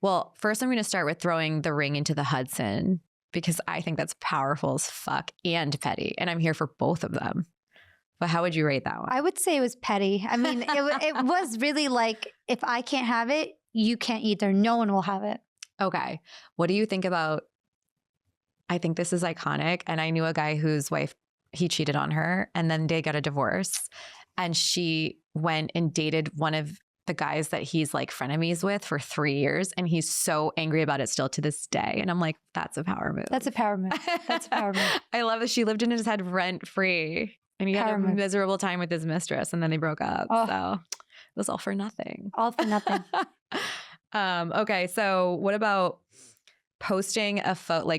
Well, first I'm going to start with throwing the ring into the Hudson because I think that's powerful as fuck and petty. And I'm here for both of them. But how would you rate that one? I would say it was petty. I mean, it was really like, if I can't have it, you can't either. No one will have it. Okay. What do you think about, I think this is iconic. And I knew a guy whose wife, he cheated on her and then they got a divorce. And she went and dated one of the guys that he's like frenemies with for 3 years. And he's so angry about it still to this day. And I'm like, that's a power move. That's a power move. That's a power move. I love that she lived in his head rent free. And he had a miserable time with his mistress and then they broke up. Oh. So it was all for nothing. All for nothing. Okay. So what about posting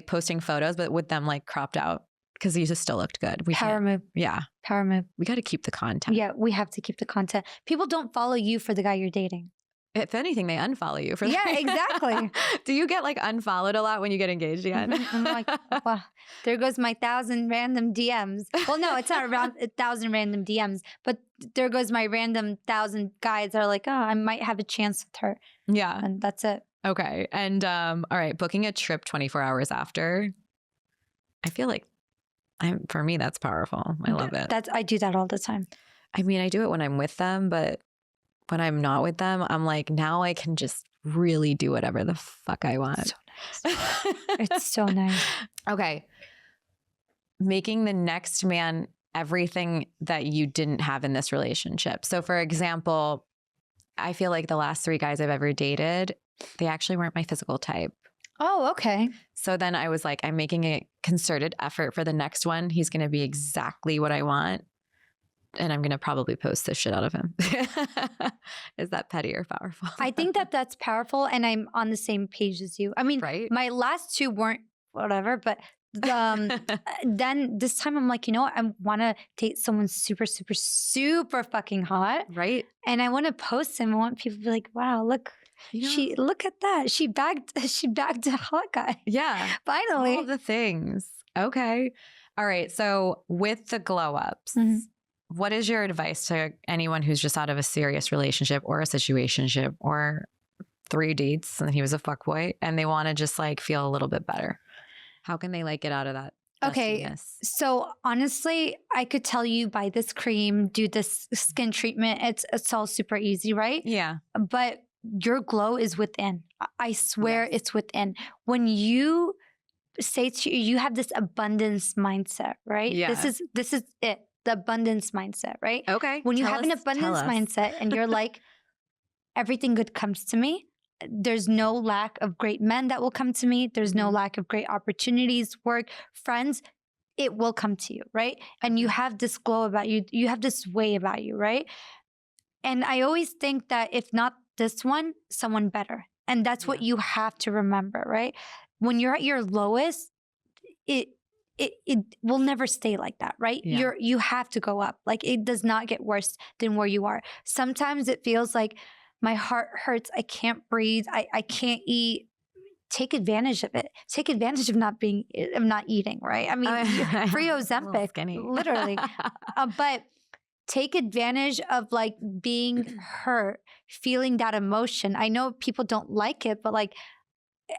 posting photos, but with them like cropped out? Because you just still looked good. Power move. Yeah. Power move. We got to keep the content. Yeah, we have to keep the content. People don't follow you for the guy you're dating. If anything, they unfollow you for that. Yeah, exactly. Do you get like unfollowed a lot when you get engaged again? I'm like, wow, there goes my 1,000 random DMs. Well, no, it's not around 1,000 random DMs, but there goes my random 1,000 guys that are like, oh, I might have a chance with her. Yeah. And that's it. Okay. And all right, booking a trip 24 hours after. I feel like for me, that's powerful. I love it. I do that all the time. I mean, I do it when I'm with them, but when I'm not with them, I'm like, now I can just really do whatever the fuck I want. So nice. It's so nice. Okay. Making the next man everything that you didn't have in this relationship. So for example, I feel like the last 3 guys I've ever dated, they actually weren't my physical type. Oh, okay. So then I was like, I'm making a concerted effort for the next one. He's going to be exactly what I want. And I'm going to probably post the shit out of him. Is that petty or powerful? I think that's powerful. And I'm on the same page as you. I mean, right? My last 2 weren't whatever, but then this time I'm like, you know what? I want to date someone super, super, super fucking hot. Right. And I want to post him. I want people to be like, wow, look. Look at that. She bagged a hot guy. Yeah. Finally. All the things. Okay. All right. So with the glow ups, what is your advice to anyone who's just out of a serious relationship or a situationship or 3 dates and he was a fuckboy and they want to just like feel a little bit better? How can they like get out of that? Okay. Dustiness? So honestly, I could tell you buy this cream, do this skin treatment. It's all super easy, right? Yeah. But your glow is within. I swear it's within. When you say you have this abundance mindset, right? Yeah. This is it. The abundance mindset, right? Okay. When you have an abundance mindset and you're like, everything good comes to me. There's no lack of great men that will come to me. There's no lack of great opportunities, work, friends. It will come to you, right? And you have this glow about you. You have this way about you, right? And I always think that if not this one, someone better. And that's what you have to remember, right? When you're at your lowest, it will never stay like that, right? Yeah. You have to go up. Like it does not get worse than where you are. Sometimes it feels like my heart hurts. I can't breathe. I can't eat. Take advantage of it. Take advantage of not eating, right? I mean, free Ozempic, literally. But take advantage of like being hurt, feeling that emotion. I know people don't like it, but like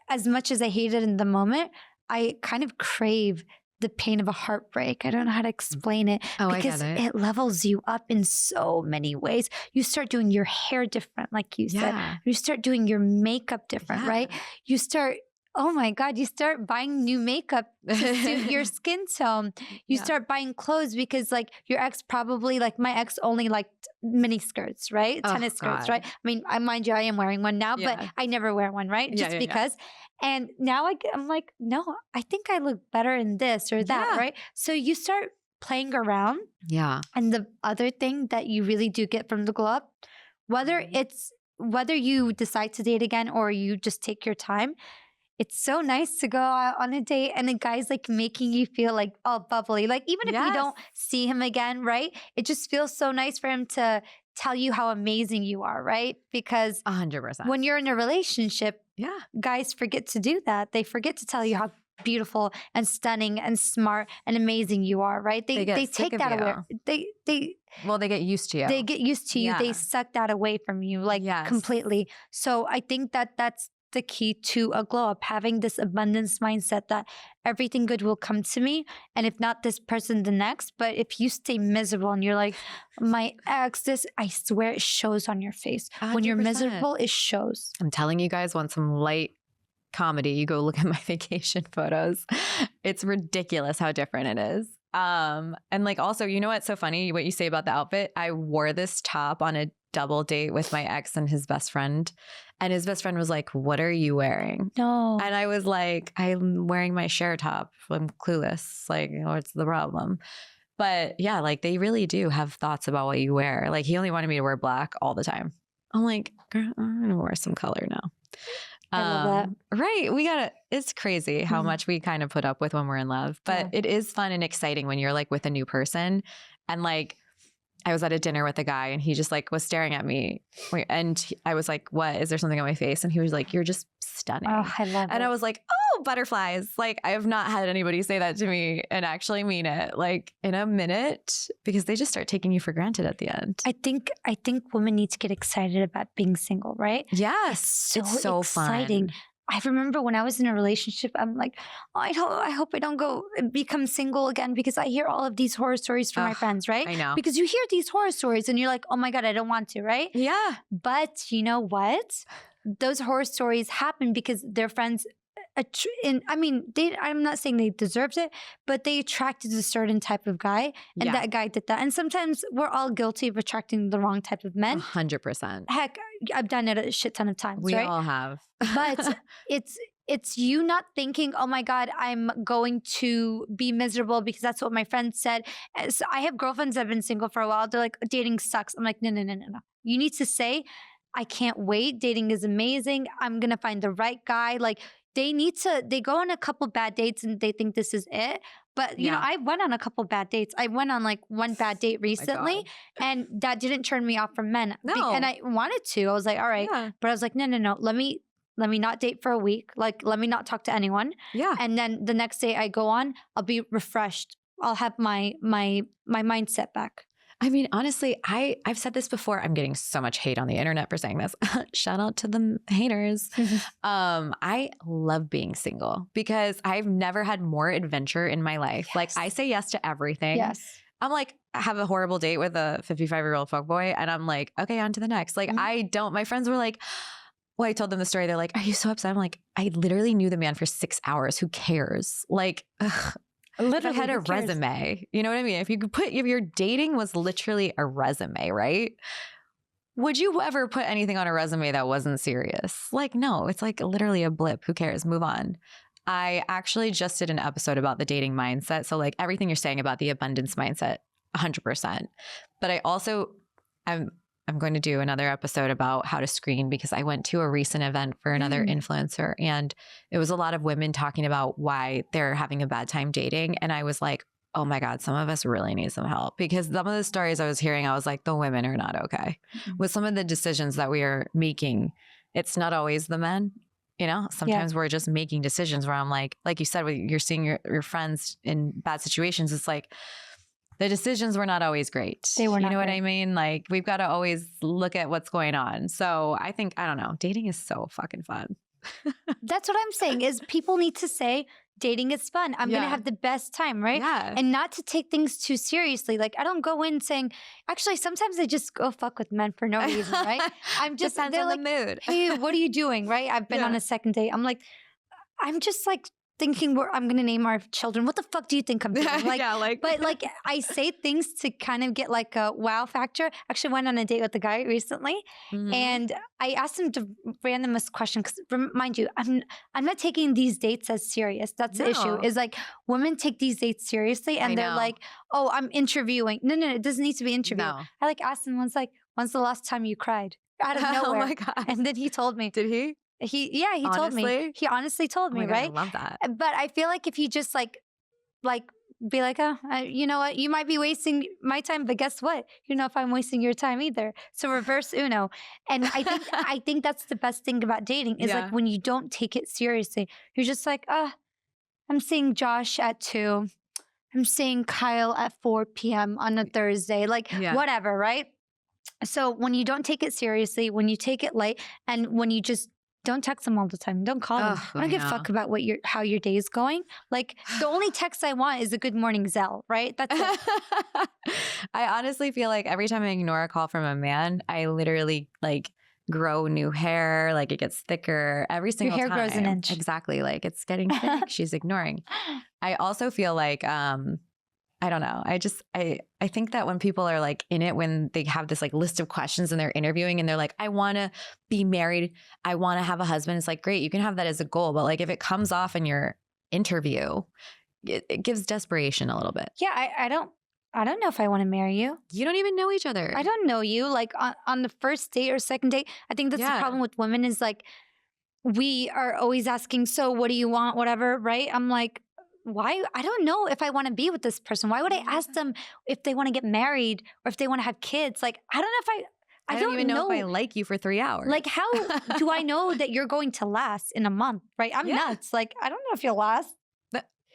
as much as I hate it in the moment, I kind of crave the pain of a heartbreak. I don't know how to explain it because it levels you up in so many ways. You start doing your hair different, like you said. You start doing your makeup different, right? You start oh my God, you start buying new makeup to suit your skin tone. You start buying clothes because like your ex probably, like my ex only liked mini skirts, right? Tennis skirts, right? I mean, mind you, I am wearing one now, but I never wear one, right? Just because. And now I'm like, no, I think I look better in this or that, right? So you start playing around. Yeah. And the other thing that you really do get from the glow up, whether you decide to date again or you just take your time, it's so nice to go out on a date and the guy's like making you feel like all bubbly. Like even if you don't see him again, right? It just feels so nice for him to tell you how amazing you are, right? Because 100%. when you're in a relationship, guys forget to do that. They forget to tell you how beautiful and stunning and smart and amazing you are, right? They take that away. They get used to you. They get used to you. They suck that away from you, like completely. So I think that's the key to a glow up, having this abundance mindset that everything good will come to me. And if not this person, the next. But if you stay miserable and you're like, my ex, this, I swear it shows on your face. 100%. When you're miserable, it shows. I'm telling you guys, want some light comedy, you go look at my vacation photos. It's ridiculous how different it is. And like also, you know what's so funny? What you say about the outfit? I wore this top on a double date with my ex and his best friend. And his best friend was like, what are you wearing? No. And I was like, I'm wearing my Cher top. I'm clueless. Like, what's the problem? But yeah, like they really do have thoughts about what you wear. Like he only wanted me to wear black all the time. I'm like, girl, I'm going to wear some color now. I love that. Right. It's crazy how much we kind of put up with when we're in love, but it is fun and exciting when you're like with a new person. And like, I was at a dinner with a guy and he just like was staring at me and I was like, what, is there something on my face? And he was like, you're just stunning. Oh, I love it. And I was like, oh, butterflies. Like I have not had anybody say that to me and actually mean it like in a minute, because they just start taking you for granted at the end. I think women need to get excited about being single, right? Yes. It's so exciting. Fun. I remember when I was in a relationship, I'm like, oh, I hope I don't go become single again, because I hear all of these horror stories from my friends, right? I know. Because you hear these horror stories and you're like, oh my God, I don't want to, right? Yeah. But you know what? Those horror stories happen because their friends, I'm not saying they deserved it, but they attracted a certain type of guy and that guy did that. And sometimes we're all guilty of attracting the wrong type of men. 100%. Heck, I've done it a shit ton of times, we right? all have. But it's you not thinking, oh my God, I'm going to be miserable because that's what my friend said. So I have girlfriends that have been single for a while. They're like, dating sucks. I'm like, no. You need to say, I can't wait. Dating is amazing. I'm going to find the right guy. Like they go on a couple bad dates and they think this is it. But you know, I went on a couple bad dates. I went on like one bad date recently and that didn't turn me off from men. No. And I wanted to. I was like, all right. Yeah. But I was like, no. Let me not date for a week. Like, let me not talk to anyone. Yeah. And then the next day I go on, I'll be refreshed. I'll have my mindset back. I mean, honestly, I've said this before. I'm getting so much hate on the internet for saying this. Shout out to the haters. I love being single because I've never had more adventure in my life. Like I say yes to everything. Yes. I'm like, I have a horrible date with a 55-year-old fuckboy and I'm like, okay, on to the next. Like my friends were like, well, I told them the story. They're like, are you so upset? I'm like, I literally knew the man for 6 hours. Who cares? Like, literally, if I had a resume, you know what I mean? If your dating was literally a resume, right? Would you ever put anything on a resume that wasn't serious? Like, no, it's like literally a blip. Who cares? Move on. I actually just did an episode about the dating mindset. So like everything you're saying about the abundance mindset, 100%. But I'm going to do another episode about how to screen because I went to a recent event for another influencer and it was a lot of women talking about why they're having a bad time dating. And I was like, oh my God, some of us really need some help because some of the stories I was hearing, I was like, the women are not okay with some of the decisions that we are making. It's not always the men, you know, sometimes we're just making decisions where I'm like you said, when you're seeing your friends in bad situations, it's like, the decisions were not always great. They were not. You know what I mean? Like we've got to always look at what's going on. So I think, I don't know, dating is so fucking fun. That's what I'm saying is people need to say dating is fun. I'm going to have the best time, right? Yeah. And not to take things too seriously. Like I don't go in saying, actually, sometimes I just go fuck with men for no reason, right? I'm just, depends on like, the mood. Hey, what are you doing? Right? I've been on a second date. I'm like, I'm just like thinking I'm going to name our children. What the fuck do you think I'm doing? Like, yeah, like, but like I say things to kind of get like a wow factor. Actually went on a date with a guy recently and I asked him the randomest question because mind you, I'm not taking these dates as serious. That's the issue is like women take these dates seriously and they're like, oh, I'm interviewing. No, it doesn't need to be interview. I like asked him once like, when's the last time you cried? Out of nowhere. Oh my God. And then he told me. Did he? He told me. He honestly told me, God, right? I love that. But I feel like if you just like be like, oh, you know what? You might be wasting my time, but guess what? You know if I'm wasting your time either. So reverse Uno. And I think that's the best thing about dating is like when you don't take it seriously. You're just like, I'm seeing Josh at 2. I'm seeing Kyle at 4 p.m. on a Thursday. Like whatever, right? So when you don't take it seriously, when you take it light, and when you just don't text them all the time. Don't call them. I don't give a fuck about how your day is going. Like the only text I want is a good morning Zell, right? That's it. I honestly feel like every time I ignore a call from a man, I literally like grow new hair. Like it gets thicker every single time. Your hair grows an inch. Exactly. Like it's getting thick. She's ignoring. I also feel like, I don't know. I think that when people are like in it, when they have this like list of questions and they're interviewing and they're like, I want to be married. I want to have a husband. It's like, great. You can have that as a goal. But like, if it comes off in your interview, it gives desperation a little bit. Yeah. I don't know if I want to marry you. You don't even know each other. I don't know you. Like on the first date or second date, I think that's the problem with women is like, we are always asking, so what do you want? Whatever. Right. I'm like, why? I don't know if I want to be with this person. Why would I ask them if they want to get married or if they want to have kids? Like, I don't know if I don't even know if I like you for 3 hours. Like, how do I know that you're going to last in a month? Right? I'm nuts. Like, I don't know if you'll last.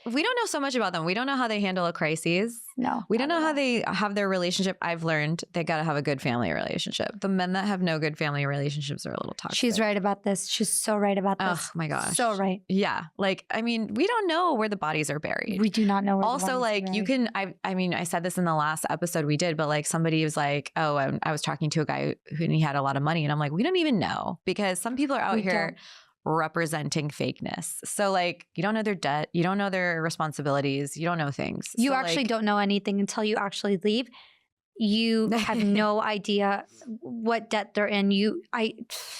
We don't know so much about them. We don't know how they handle a crisis. No. We don't know how they have their relationship. I've learned they got to have a good family relationship. The men that have no good family relationships are a little toxic. She's right about this. She's so right about this. Oh my gosh. So right. Yeah. Like, I mean, we don't know where the bodies are buried. We do not know where also, the bodies like, are buried. you can, I mean, I said this in the last episode we did, but like somebody was like, oh, I was talking to a guy who he had a lot of money. And I'm like, we don't even know because some people are out here representing fakeness. So like you don't know their debt, you don't know their responsibilities, you don't know things. You actually don't know anything until you actually leave. You have no idea what debt they're in. I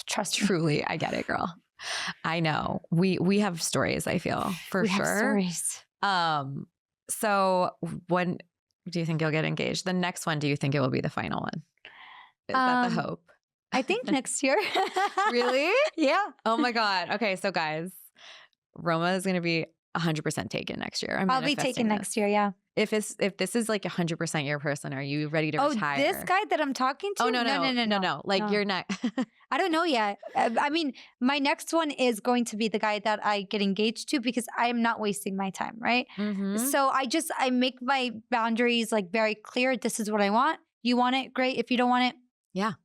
trust me. Truly, I get it, girl. I know. We have stories, I feel, for sure. We have stories. So when do you think you'll get engaged? The next one, do you think it will be the final one? Is that the hope? I think next year. Really? Yeah. Oh my God. Okay. So guys, Roma is going to be 100% taken next year. I'll be taken next year. Yeah. If this is like 100% your person, are you ready to retire? Oh, this guy that I'm talking to? Oh, no. Like you're not. I don't know yet. I mean, my next one is going to be the guy that I get engaged to because I'm not wasting my time. Right. Mm-hmm. So I make my boundaries like very clear. This is what I want. You want it? Great. If you don't want it,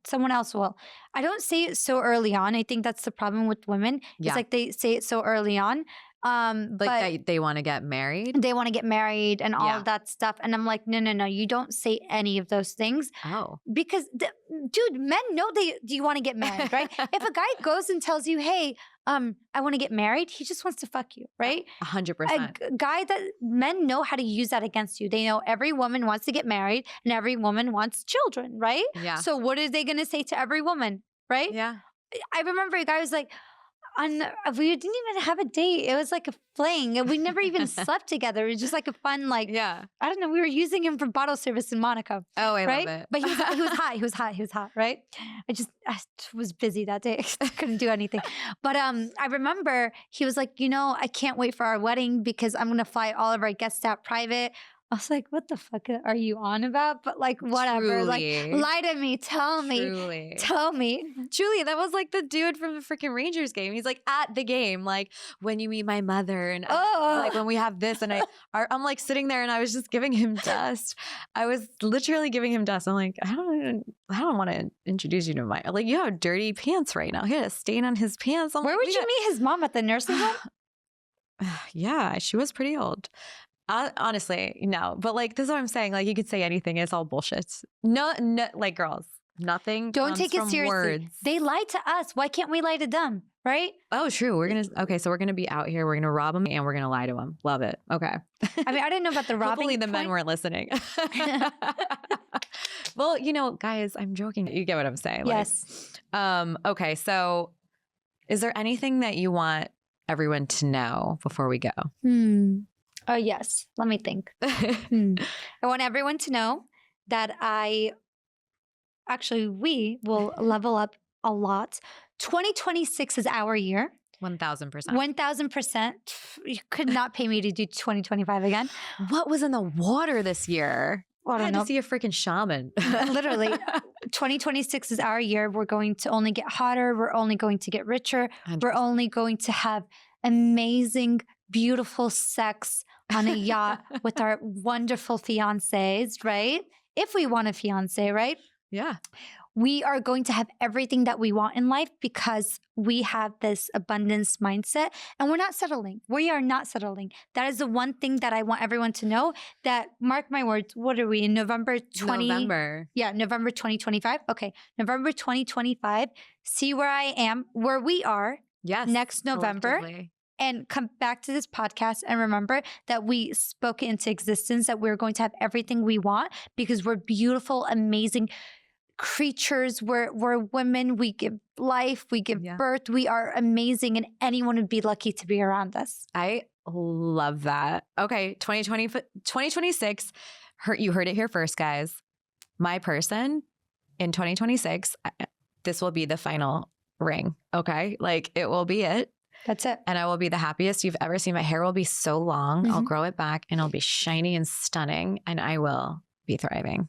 someone else will. I don't say it so early on. I think that's the problem with women. It's like they say it so early on. But they want to get married. They want to get married and all of that stuff. And I'm like, no. You don't say any of those things. Oh. Because, dude, men know do you want to get married, right? If a guy goes and tells you, hey, I want to get married, he just wants to fuck you, right? 100%. A guy that men know how to use that against you. They know every woman wants to get married and every woman wants children, right? Yeah. So what are they going to say to every woman, right? Yeah. I remember a guy was like, we didn't even have a date. It was like a fling. We never even slept together. It was just like a fun, like, I don't know. We were using him for bottle service in Monaco. Oh, I love it. But he was hot. He was hot, right? I was busy that day. I couldn't do anything. But I remember he was like, I can't wait for our wedding because I'm going to fly all of our guests out private. I was like, what the fuck are you on about? But like, whatever. Truly. Like, lie to me. Tell me. Truly, that was like the dude from the freaking Rangers game. He's like at the game, like when you meet my mother and like when we have this. And I'm like sitting there and I was just giving him dust. I was literally giving him dust. I'm like, I don't want to introduce you to like you have dirty pants right now. He had a stain on his pants. Where would you meet his mom, at the nursing home? Yeah, she was pretty old. Honestly, no. But like, this is what I'm saying. Like, you could say anything. It's all bullshit. No, like, girls, nothing. Don't take it seriously. Words. They lie to us. Why can't we lie to them? right? Oh, true. So we're gonna be out here. We're gonna rob them and we're gonna lie to them. Love it. Okay. I mean, I didn't know about the robbing. Hopefully the men weren't listening. Well, guys, I'm joking. You get what I'm saying. Yes. Okay. So is there anything that you want everyone to know before we go? Oh, yes. Let me think. I want everyone to know that we will level up a lot. 2026 is our year. 1,000%. 1,000%. You could not pay me to do 2025 again. What was in the water this year? I don't know. To see a freaking shaman. Literally, 2026 is our year. We're going to only get hotter. We're only going to get richer. 100%. We're only going to have amazing, beautiful sex on a yacht with our wonderful fiancés, right? If we want a fiancé, right? Yeah. We are going to have everything that we want in life because we have this abundance mindset and we're not settling. We are not settling. That is the one thing that I want everyone to know, that mark my words. What are we in November 2025? Okay. November 2025. See where we are next November. And come back to this podcast and remember that we spoke it into existence, that we're going to have everything we want because we're beautiful, amazing creatures. We're women. We give life. We give birth. We are amazing, and anyone would be lucky to be around us. I love that. Okay, 2026. You heard it here first, guys. My person in 2026. This will be the final ring. Okay, it will be it. That's it. And I will be the happiest you've ever seen. My hair will be so long. I'll grow it back and it'll be shiny and stunning, and I will be thriving.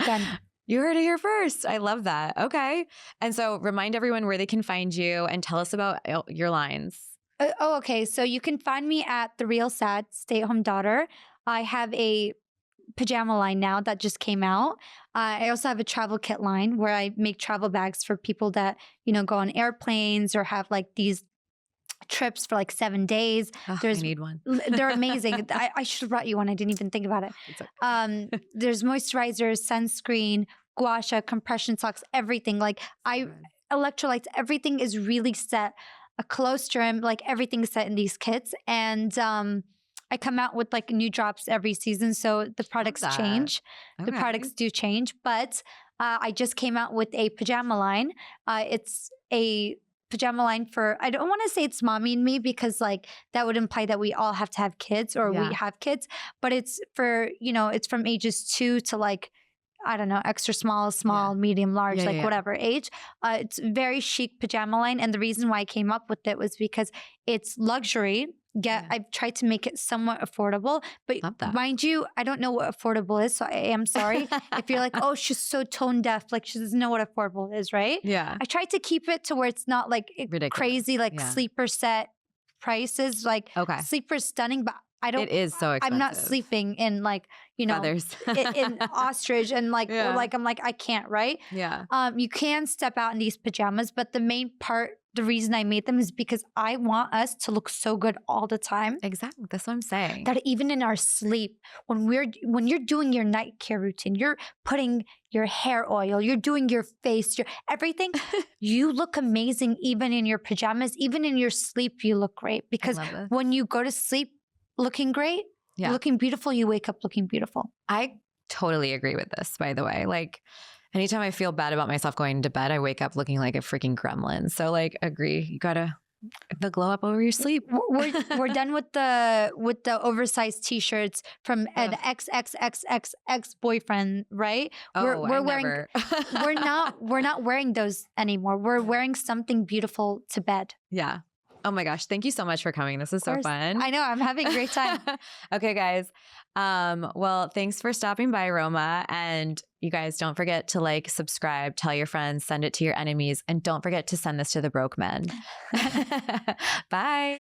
Done. You heard it here first. I love that. Okay. And so remind everyone where they can find you and tell us about your lines. Okay. So you can find me at The Real Sad Stay-at-Home Daughter. I have a pajama line now that just came out. I also have a travel kit line where I make travel bags for people that, go on airplanes or have these trips for 7 days. I need one. They're amazing. I should have brought you one. I didn't even think about it. Okay. There's moisturizers, sunscreen, gua sha, compression socks, everything. Electrolytes, everything is really set. A colostrum, everything is set in these kits. And I come out with new drops every season. So the products change. Okay. The products do change. But I just came out with a pajama line. It's a pajama line for, I don't want to say it's mommy and me because that would imply that we all have to have kids or we have kids, but it's for, it's from ages 2 to I don't know, extra small, medium, large, whatever age. It's very chic pajama line. And the reason why I came up with it was because it's luxury. I've tried to make it somewhat affordable, but mind you, I don't know what affordable is. So I am sorry if you're oh, she's so tone deaf, she doesn't know what affordable is, right? Yeah. I tried to keep it to where it's not ridiculous. Crazy, sleeper set prices, sleeper stunning, but I don't. It is so expensive. I'm not sleeping in feathers in ostrich and or I'm I can't, right? Yeah. You can step out in these pajamas, but the main part, the reason I made them is because I want us to look so good all the time. Exactly. That's what I'm saying. That even in our sleep, when you're doing your night care routine, you're putting your hair oil, you're doing your face, your everything, you look amazing even in your pajamas, even in your sleep, you look great. Because when you go to sleep looking great, looking beautiful, you wake up looking beautiful. I totally agree with this, by the way. Anytime I feel bad about myself going to bed, I wake up looking like a freaking gremlin. So agree. You gotta the glow up over your sleep. We're done with the oversized t-shirts from an ex boyfriend, right? We're wearing we're not wearing those anymore. We're wearing something beautiful to bed. Yeah. Oh my gosh. Thank you so much for coming. This is so fun. I know. I'm having a great time. Okay, guys. Well, thanks for stopping by, Roma. And you guys don't forget to subscribe, tell your friends, send it to your enemies, and don't forget to send this to the broke men. Bye.